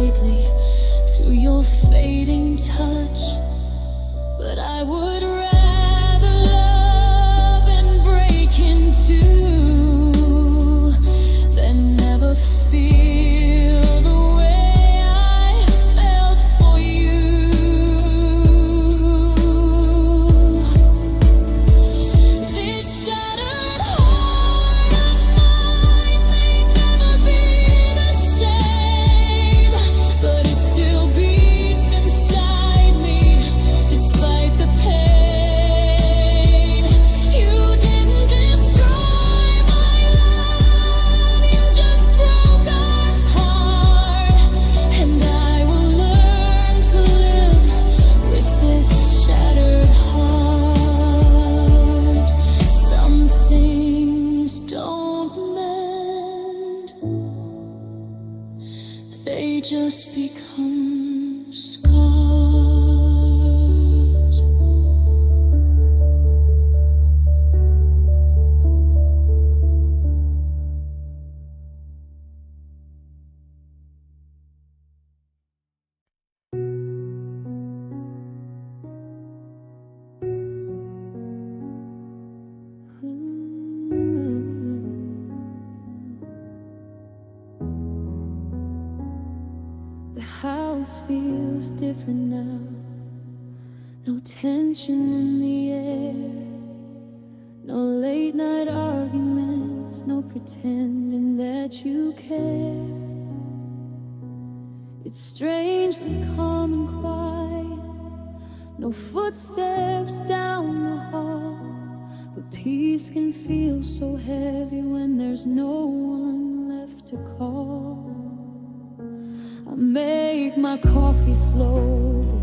tightly to your fading touch, but I would rather love and break in two than never feel the way I felt for you. This shattered heart of mine may never be the same, but it still beats inside me despite the pain. You didn't destroy my love, you just broke our heart, and I will learn to live with this shattered heart. Some things don't mend, they just become scars. The house feels different now. No tension in the air. No late night arguments. No pretending that you care. It's strangely calm and quiet. No footsteps down the hall. But peace can feel so heavy when there's no one left to call. I make my coffee slowly,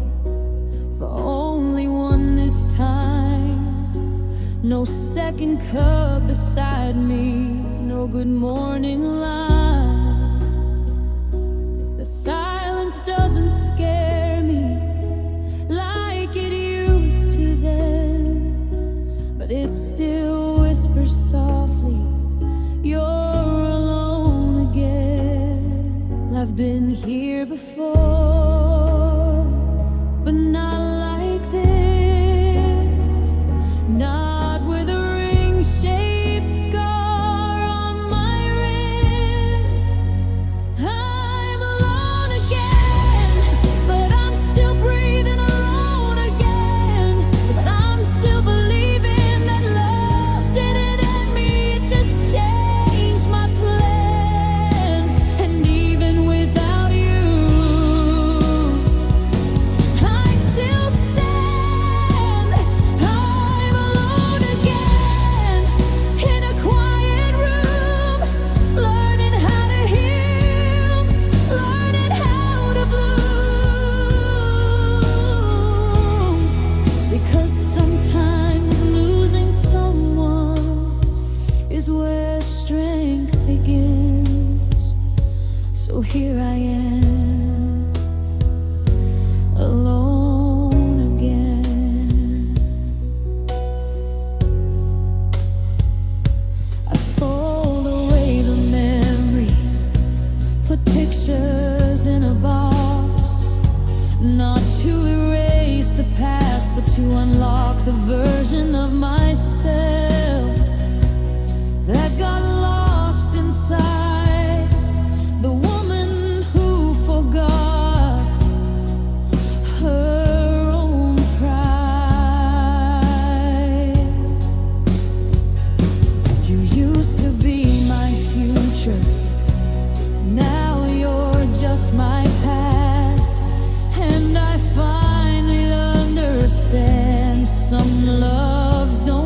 for only one this time. No second cup beside me, no good morning line. The silence doesn't scare me like it used to then, but it still whispers softly, you're alone again. I've been here before, but not like this. Not with a ring-shaped scar on my wrist. I'm alone again, but I'm still breathing alone again. But I'm still believing that love didn't end me, it just changed my plan. And even without you, I still stand. I'm alone again, in a quiet room, learning how to heal, learning how to bloom. Because sometimes losing someone is where strength begins. So here I am, alone again. I fold away the memories, put pictures in a box, not to erase the past, but to unlock the version of myself that got lost inside the woman who forgot her own pride. You used to be my future, now you're just my past. And I finally understand some loves don't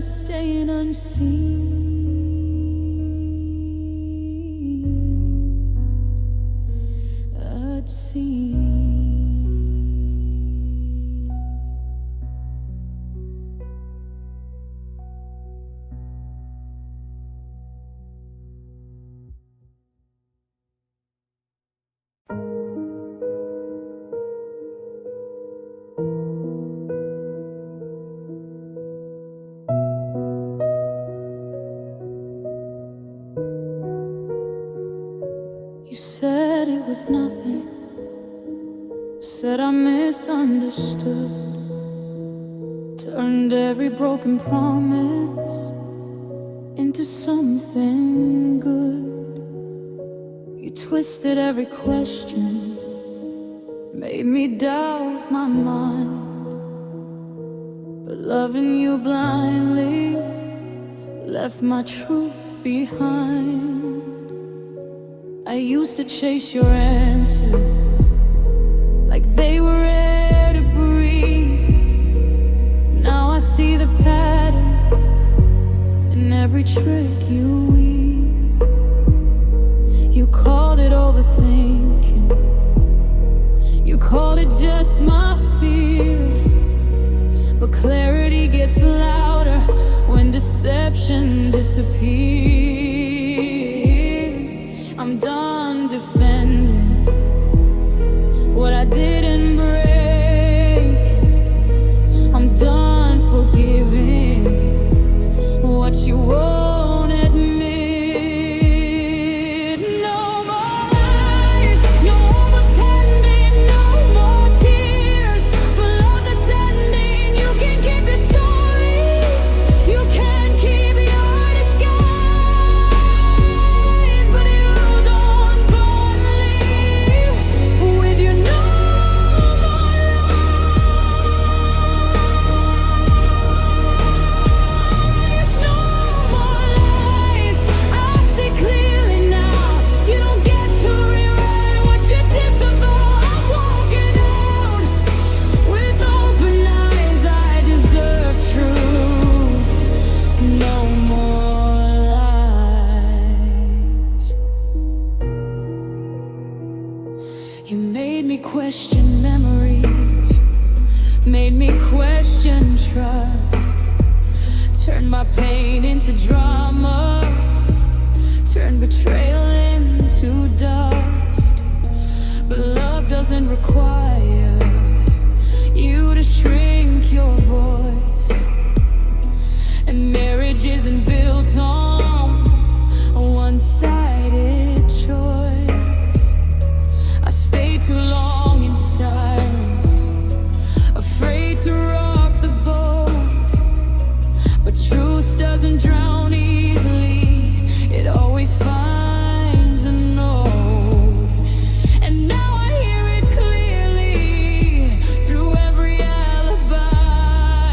staying unseen. At sea. You said it was nothing, said I misunderstood, turned every broken promise into something good. You twisted every question, made me doubt my mind, but loving you blindly left my truth behind. I used to chase your answers like they were air to breathe. Now I see the pattern in every trick you weave. You called it overthinking, you called it just my fear, but clarity gets louder when deception disappears. I'm done defending what I didn't break. I'm done forgiving what you won't admit. No more lies, no more pretending, no more tears for love that's ending. You can keep your stories, you can keep your disguise, but you don't believe with your no more lies, no more lies. I see clearly now, you don't get to rewrite what you did before. I'm walking out with open eyes. I deserve truth, no more lies. You made me question memories, made me question trust, turned my pain into drama, turned betrayal into dust. But love doesn't require you to shrink your voice, and marriage isn't built on a one-sided choice. I stayed too long in silence, afraid to rock the boat, but truth doesn't drown easily, it always finds a note. And now I hear it clearly through every alibi.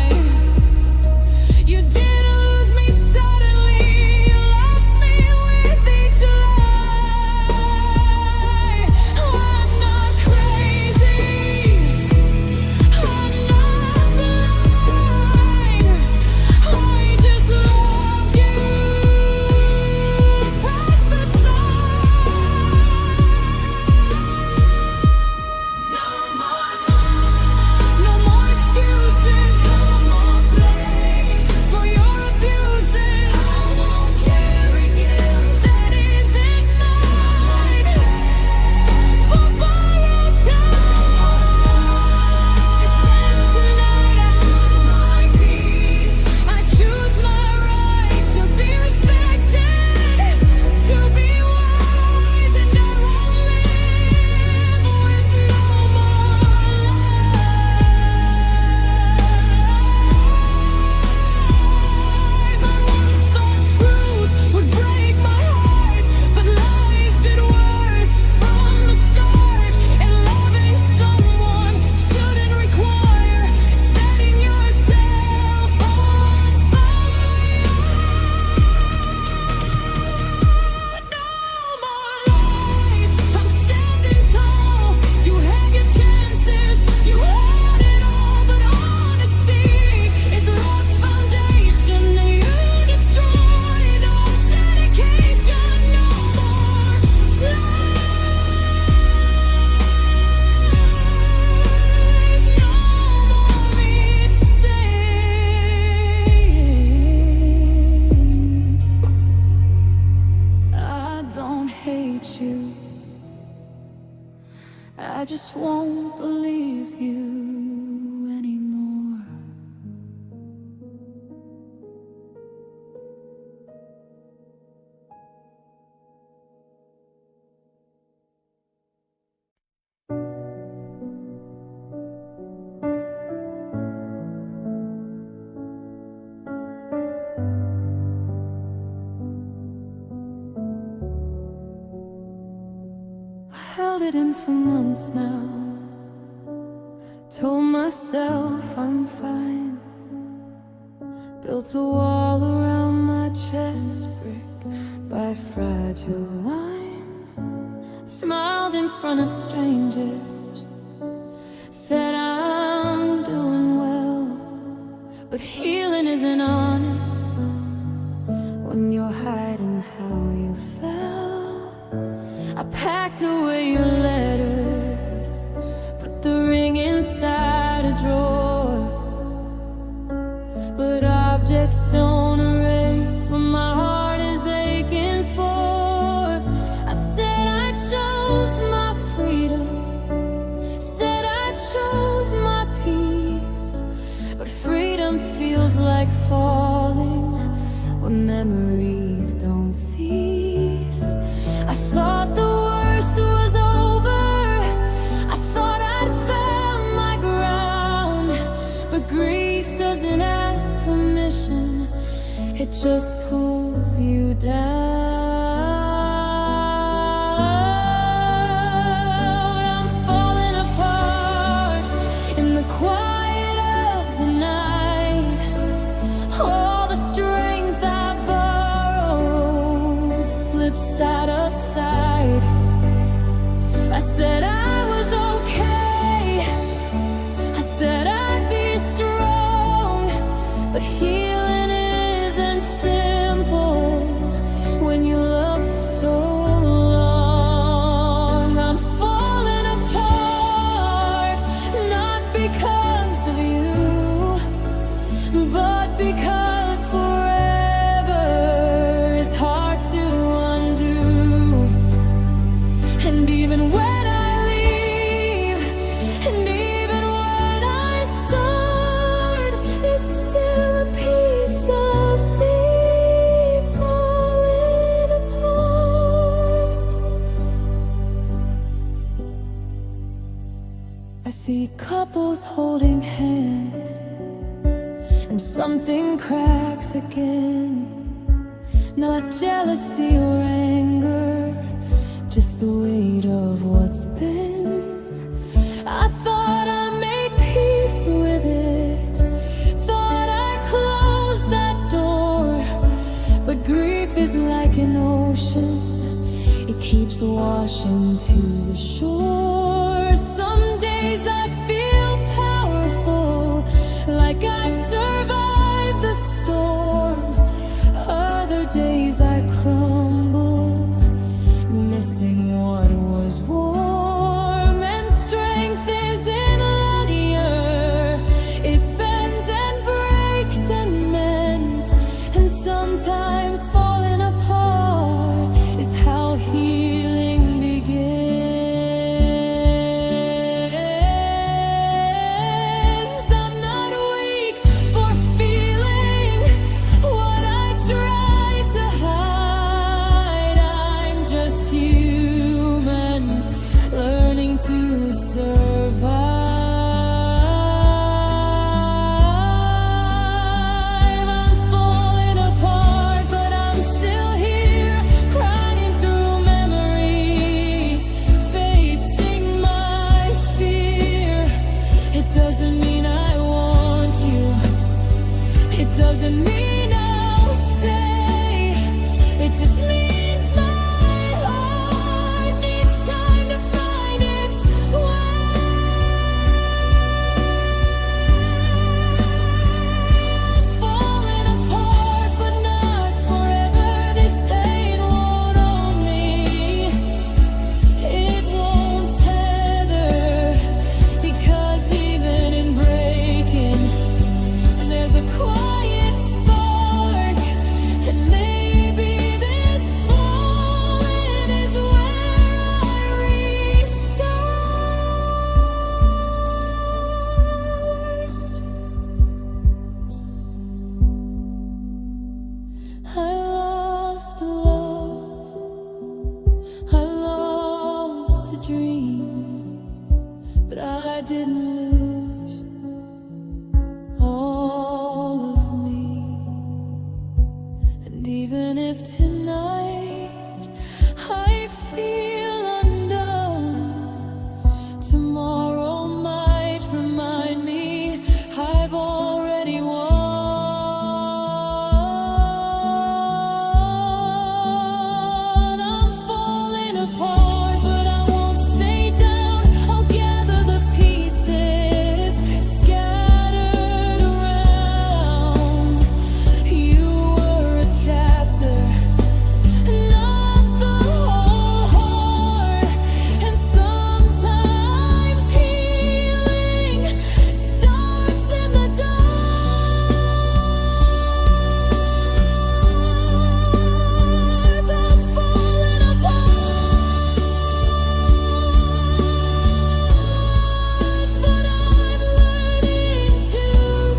just won't believe you anymore. Held it in for months now, told myself I'm fine. Built a wall around my chest, brick by fragile line. Smiled in front of strangers, said I'm doing well. But healing isn't honest when you're hiding how you felt. I packed away your letters, put the ring inside a drawer. But objects don't erase what my heart is aching for. I said I chose my freedom, said I chose my peace. But freedom feels like falling when memories don't cease. I thought the worst was over, I thought I'd found my ground. But grief doesn't ask permission, it just pulls you down. I'm falling apart in the quiet of the night. All the strength I borrowed slips out of sight. I said I was okay, I said I'd be strong. But healing isn't simple when you love so long. I'm falling apart, not because of you, but because forever is hard to undo. And even when I leave, and even when I start, there's still a piece of me falling apart. I see couples holding hands, and something cracks again. Not jealousy or anger, just the weight of what's been. I thought I made peace with it, thought I closed that door. But grief is like an ocean, it keeps washing to the shore. Some days I feel powerful, like I've survived the storm. Other days I crumble, missing what was warm. And strength isn't linear, it bends and breaks and mends. And sometimes falling apart is how healing begins. I'm not weak for feeling what I tried to hide. I'm just human, learning to survive. I'm falling apart, but I'm still here, crying through memories, facing my fear. It doesn't mean I want you, it doesn't mean I'll stay. It just means my heart needs time to find its way. I'm falling apart, but not forever. This pain won't own me, it won't tether. Because even in breaking, there's a quiet spot I didn't lose all of me. And even if tonight I feel undone, tomorrow might remind me I've already won. I'm falling apart, but I won't stay down. I'll gather the pieces scattered around. You were a chapter, not the whole heart. And sometimes healing starts in the dark. I'm falling apart, but I'm learning to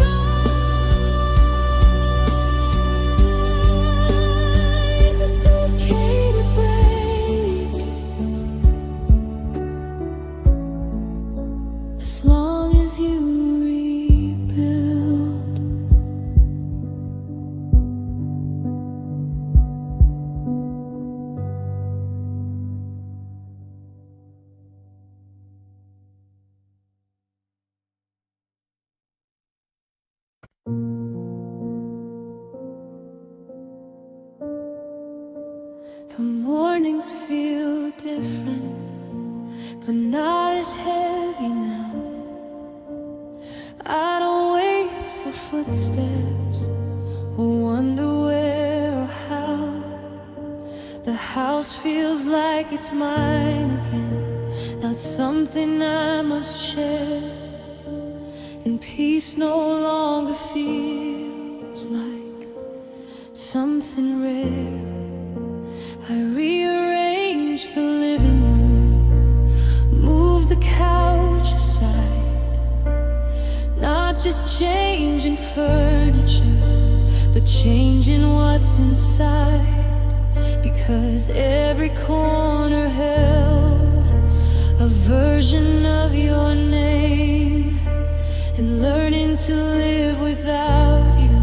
rise. It's okay to break, as long as you rebuild. The mornings feel different, but not as heavy now. I don't wait for footsteps or wonder where or how. The house feels like it's mine again, not something I must share. And peace no longer feels like something rare. I rearrange the living room, move the couch aside, not just changing furniture, but changing what's inside. Because every corner held a version of your name, and learning to live without you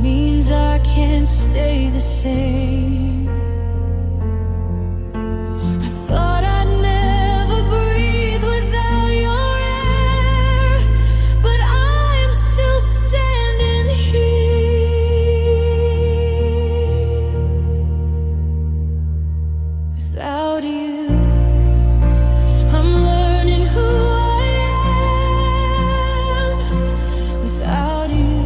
means I can't stay the same. I thought I'd never breathe without your air, but I am still standing here without you. I'm learning who I am without you.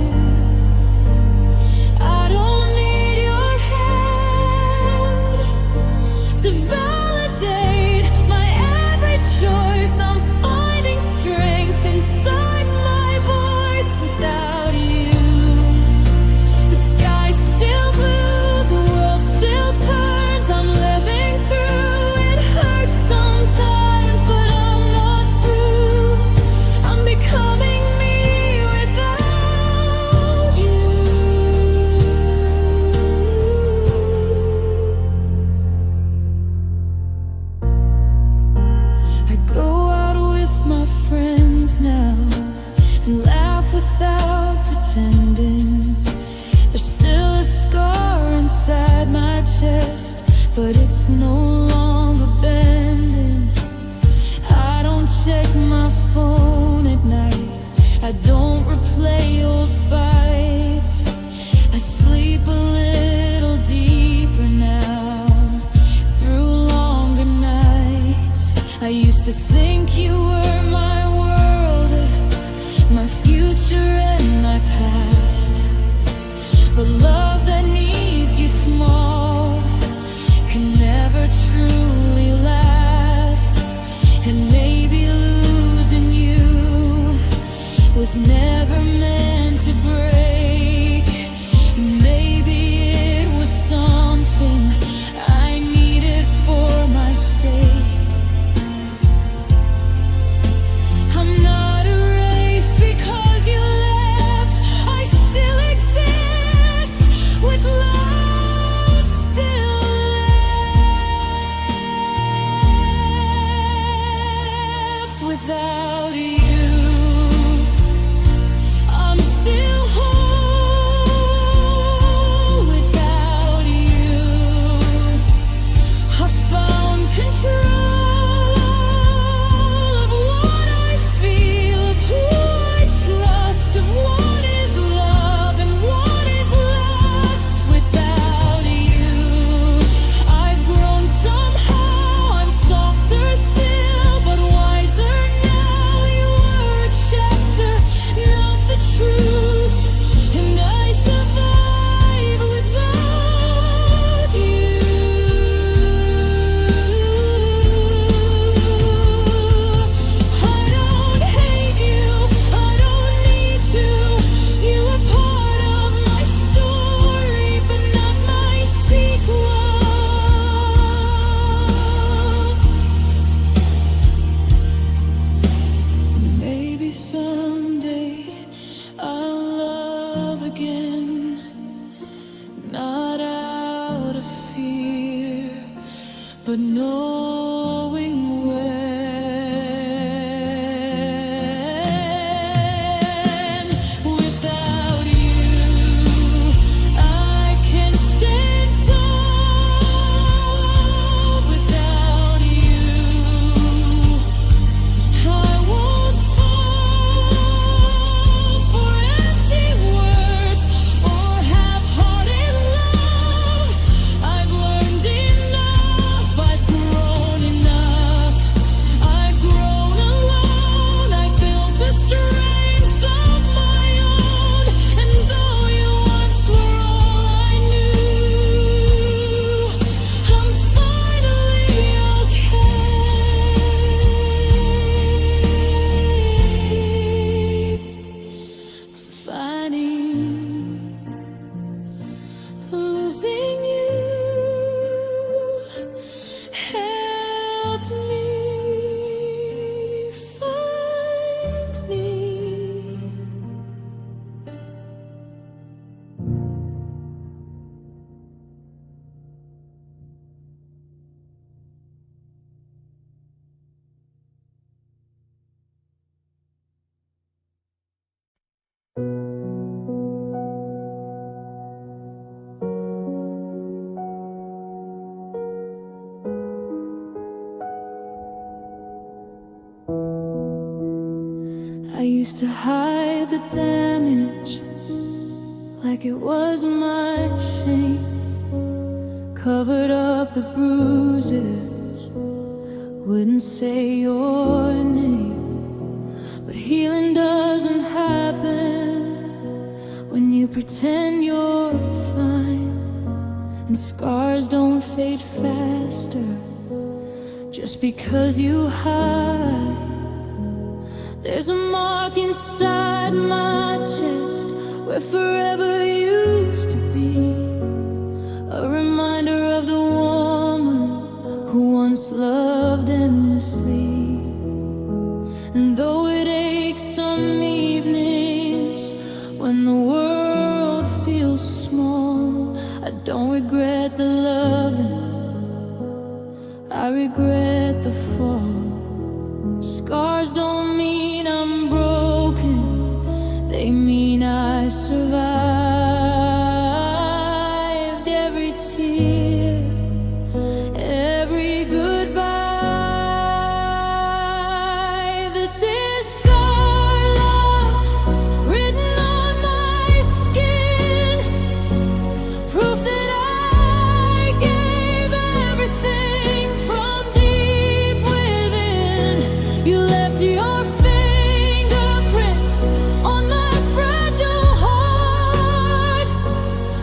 I don't need your hand to validate my every choice. I'm finding strength inside my voice without you. The sky's still blue, the world still turns. I'm living through, it hurts sometimes, but I'm not through. I'm becoming me without you. I go out with my friends now and laugh without pretending. There's still a scar inside my chest, but it's no longer bending. I don't check my phone at night, I don't replay old fights. I sleep a little deeper now, through longer nights. I used to think you were my world, my future and my past. But love that needs you small can never truly last. And maybe losing you was never meant to break. Maybe it was something I needed for my sake. love again, not out of fear, but knowing when. Without you, I can stand tall. Without you, I won't fall for empty words or half-hearted love. I've learned enough, I've grown enough, I've grown alone, I've built a strength of my own. And though you once were all I knew, I'm finally okay. I'm finding losing you helped me find me. I used to hide the damage like it was my shame, covered up the bruises, wouldn't say your name. But healing doesn't happen when you pretend you're fine, and scars don't fade faster just because you hide. There's a mark inside my chest where forever used to be, a reminder of the woman who once loved endlessly. And though it aches some evenings when the world feels small, I don't regret the loving, I regret the fall. Scars don't mean I'm broken, they mean I survived every tear, every goodbye. This is scar love written on my skin, proof that I gave everything from deep within. You left your fingerprints on my fragile heart,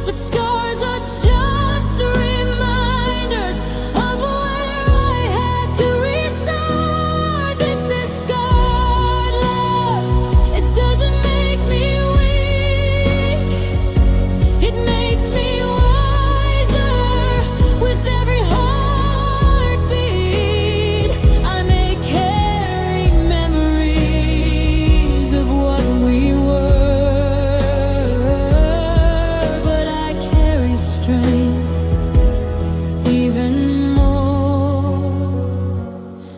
but scars are just reminders of where I had to restart. This is scarred love, it doesn't make me weak, it makes me wiser with every heartbeat. I may carry memories of what we were, but I carry strength even more.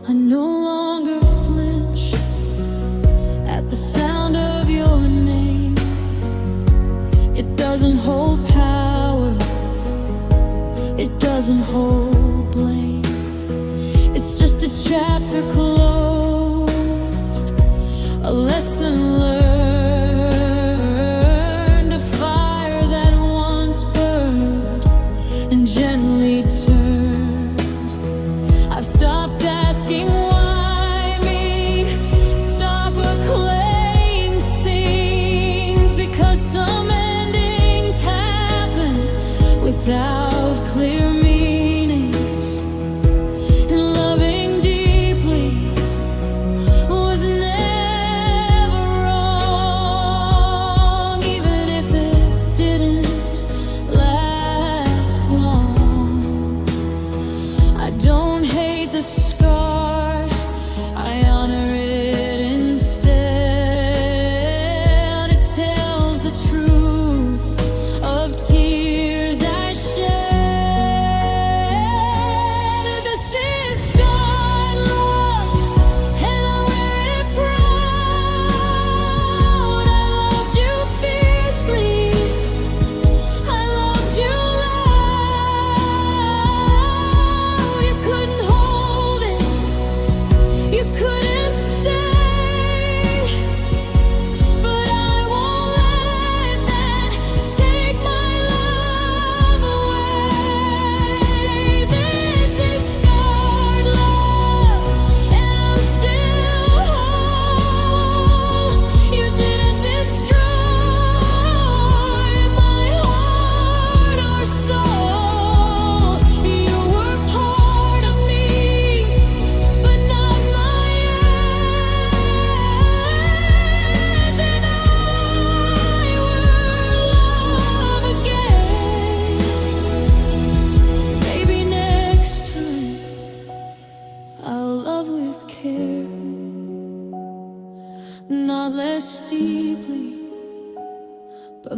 I no longer flinch at the sound of your name. It doesn't hold power, it doesn't hold blame. It's just a chapter closed, a lesson learned, a fire that once burned and gently turned. I've stopped asking why me, stop replaying scenes, because some endings happen without clear meanings. And loving deeply was never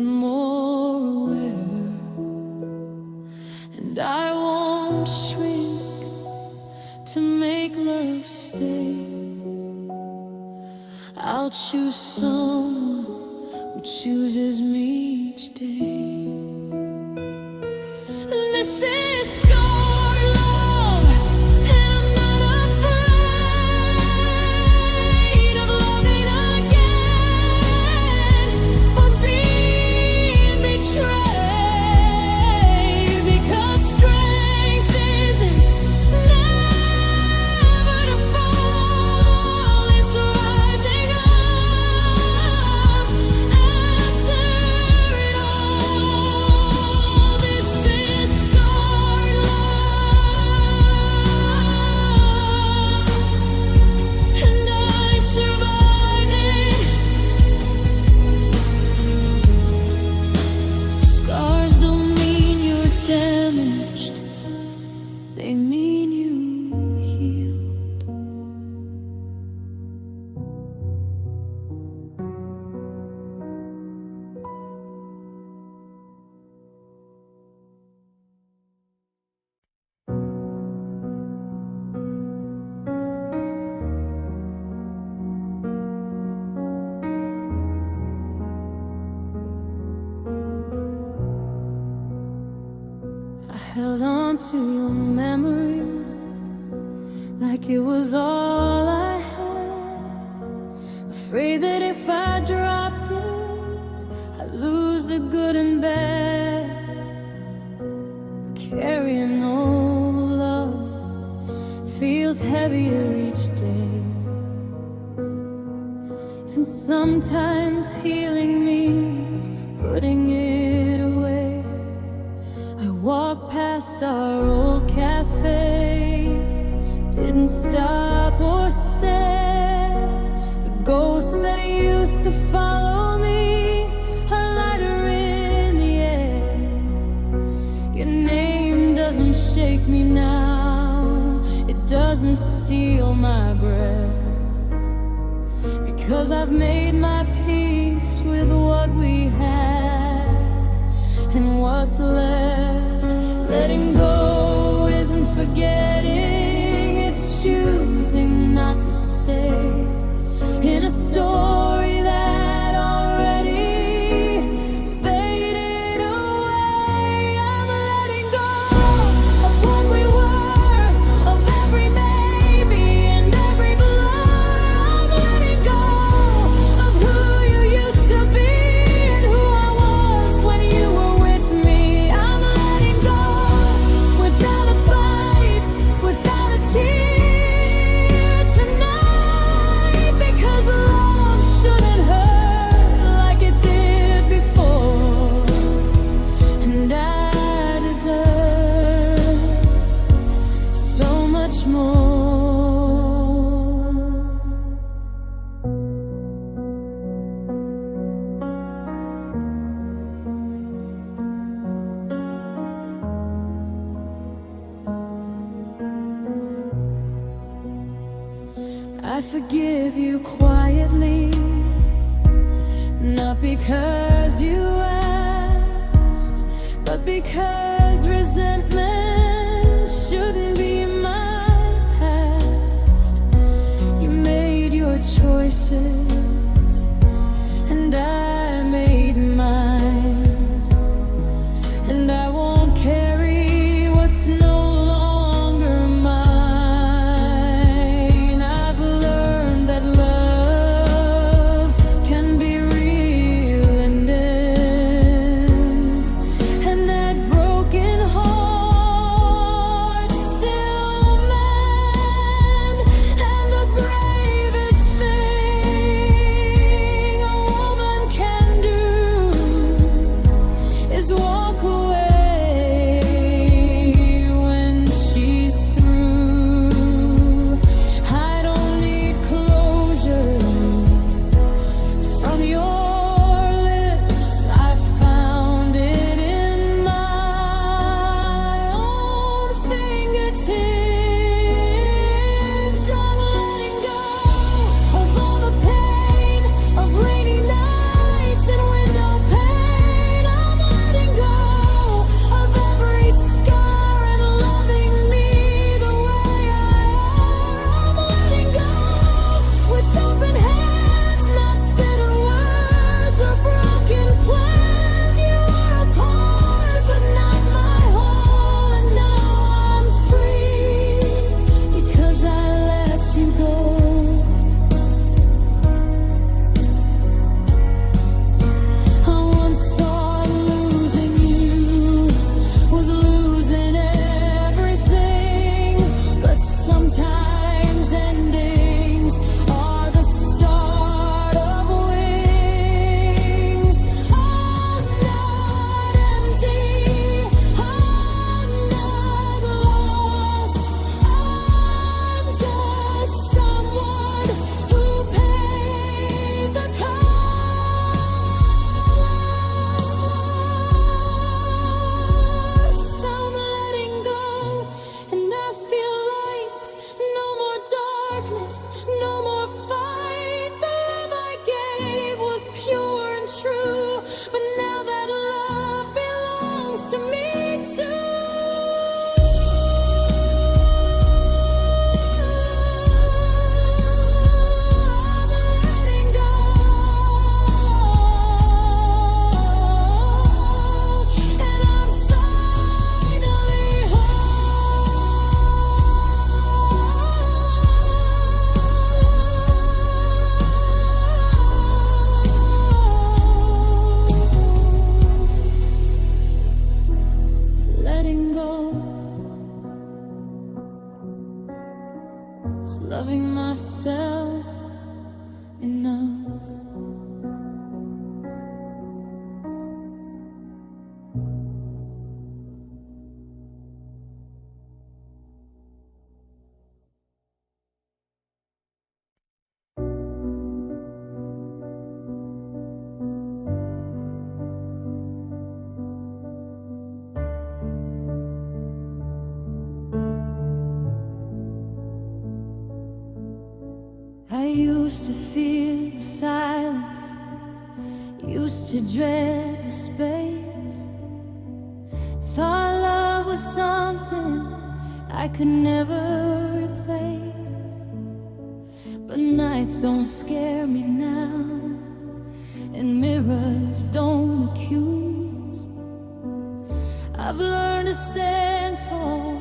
more aware, and I won't shrink to make love stay. I'll choose someone who chooses me each day. This is scarred love, and I'm not afraid of loving again or being betrayed, because strength isn't never to fall, it's rising up after it all. This is scarred love, and I survived it. Scars don't mean you're damaged, they mean you healed. I held on to your memory like it was all I had, afraid that if I dropped it, I'd lose the good and bad. Carrying old love feels heavier each day, and sometimes healing means putting it away. I walked past our old cafe, didn't stop or stare. The ghosts that used to follow me are lighter in the air. Your name doesn't shake me now, it doesn't steal my breath, because I've made my peace with what we had and what's left. Letting go isn't forgetting, it's choosing not to stay in a story that already faded away. I'm letting go of what we were, of every baby and every blur. I'm letting go of who you used to be and who I was when you were with me. I'm letting go without a fight, without a tear tonight, because love shouldn't hurt like it did before, and I deserve so much more. I forgive you quietly, not because you asked, but because resentment shouldn't be my past. You made your choices, and I made mine, and I won't carry what's no longer mine. I've learned that love can be real and end, and that broken heart myself enough. I used to fear the silence, used to dread the space. Thought love was something I could never replace. But nights don't scare me now, and mirrors don't accuse. I've learned to stand tall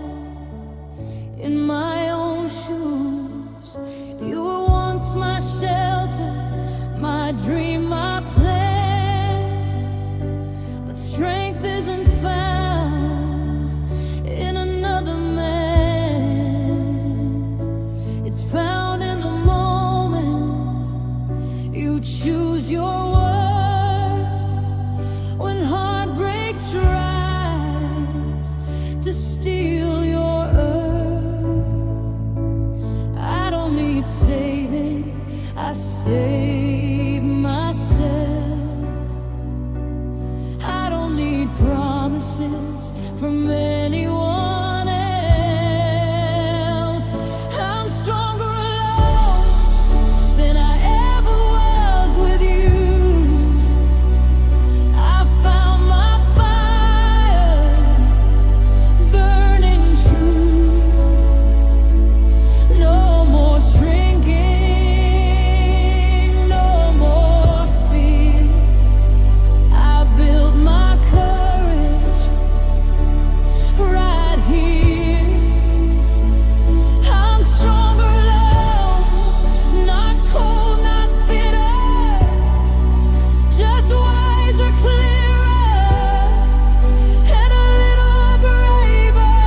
in my own shoes. You were once my shelter, my dream, my plan. But strength isn't found in another man. It's found in the moment you choose your worth. When heartbreak tries to steal your earth, I don't need saving, I save myself. I don't need promises from anyone else. I'm stronger alone than I ever was with you. I found my fire burning true. No more shrinking, no more fear. I built my courage right here. I'm stronger alone, not cold, not bitter, just wiser, clearer, and a little braver.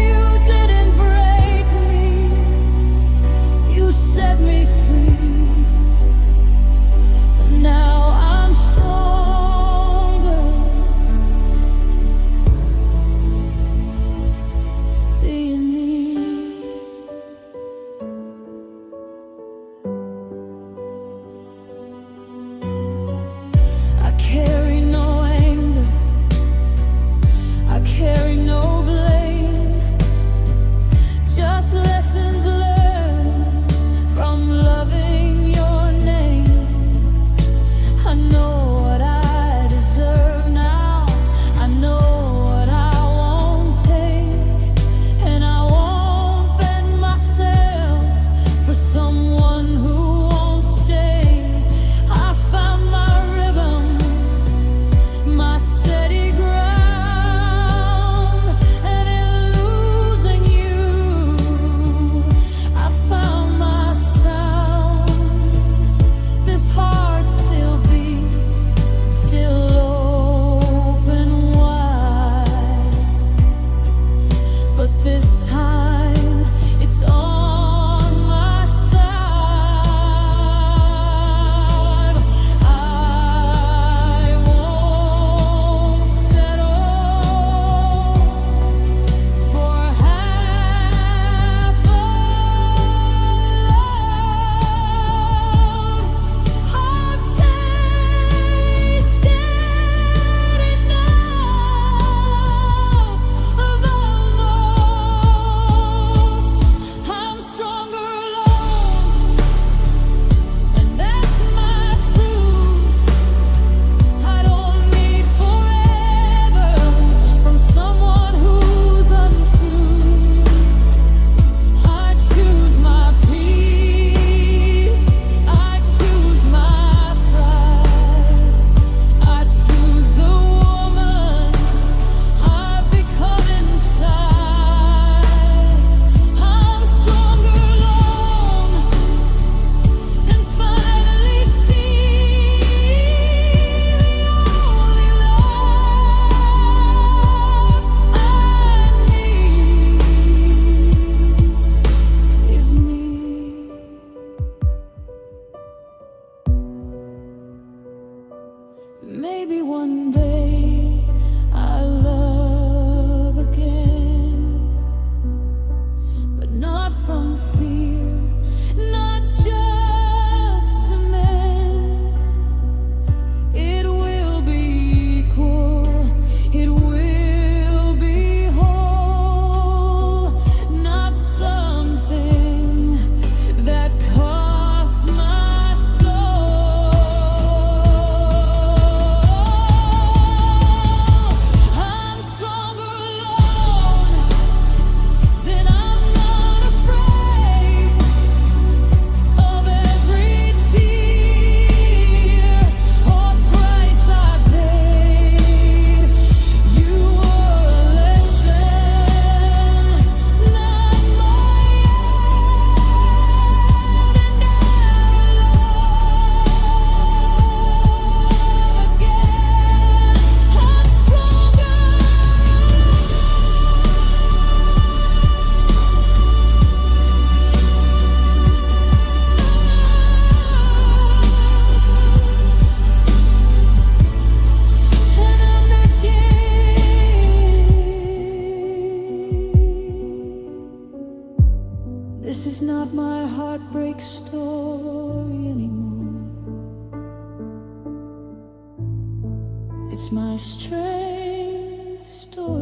You didn't break me, you set me free. And now I'm stronger being me. I carry no anger, I carry no blame, just lessons learned from loving your name. I know what I deserve now, I know what I won't take, and I won't bend myself for someone who won't stay. I found my rhythm Maybe one day I'll love again, but not from fear, not just to men. It will be equal, it will be whole, not something that cost my soul. I'm stronger alone, then I'm not afraid of every tear or price I paid. You were a lesson, not my end, and I'll love again. I'm stronger. And I'm beginning. This is not my heartbreak story anymore. It's my strength story.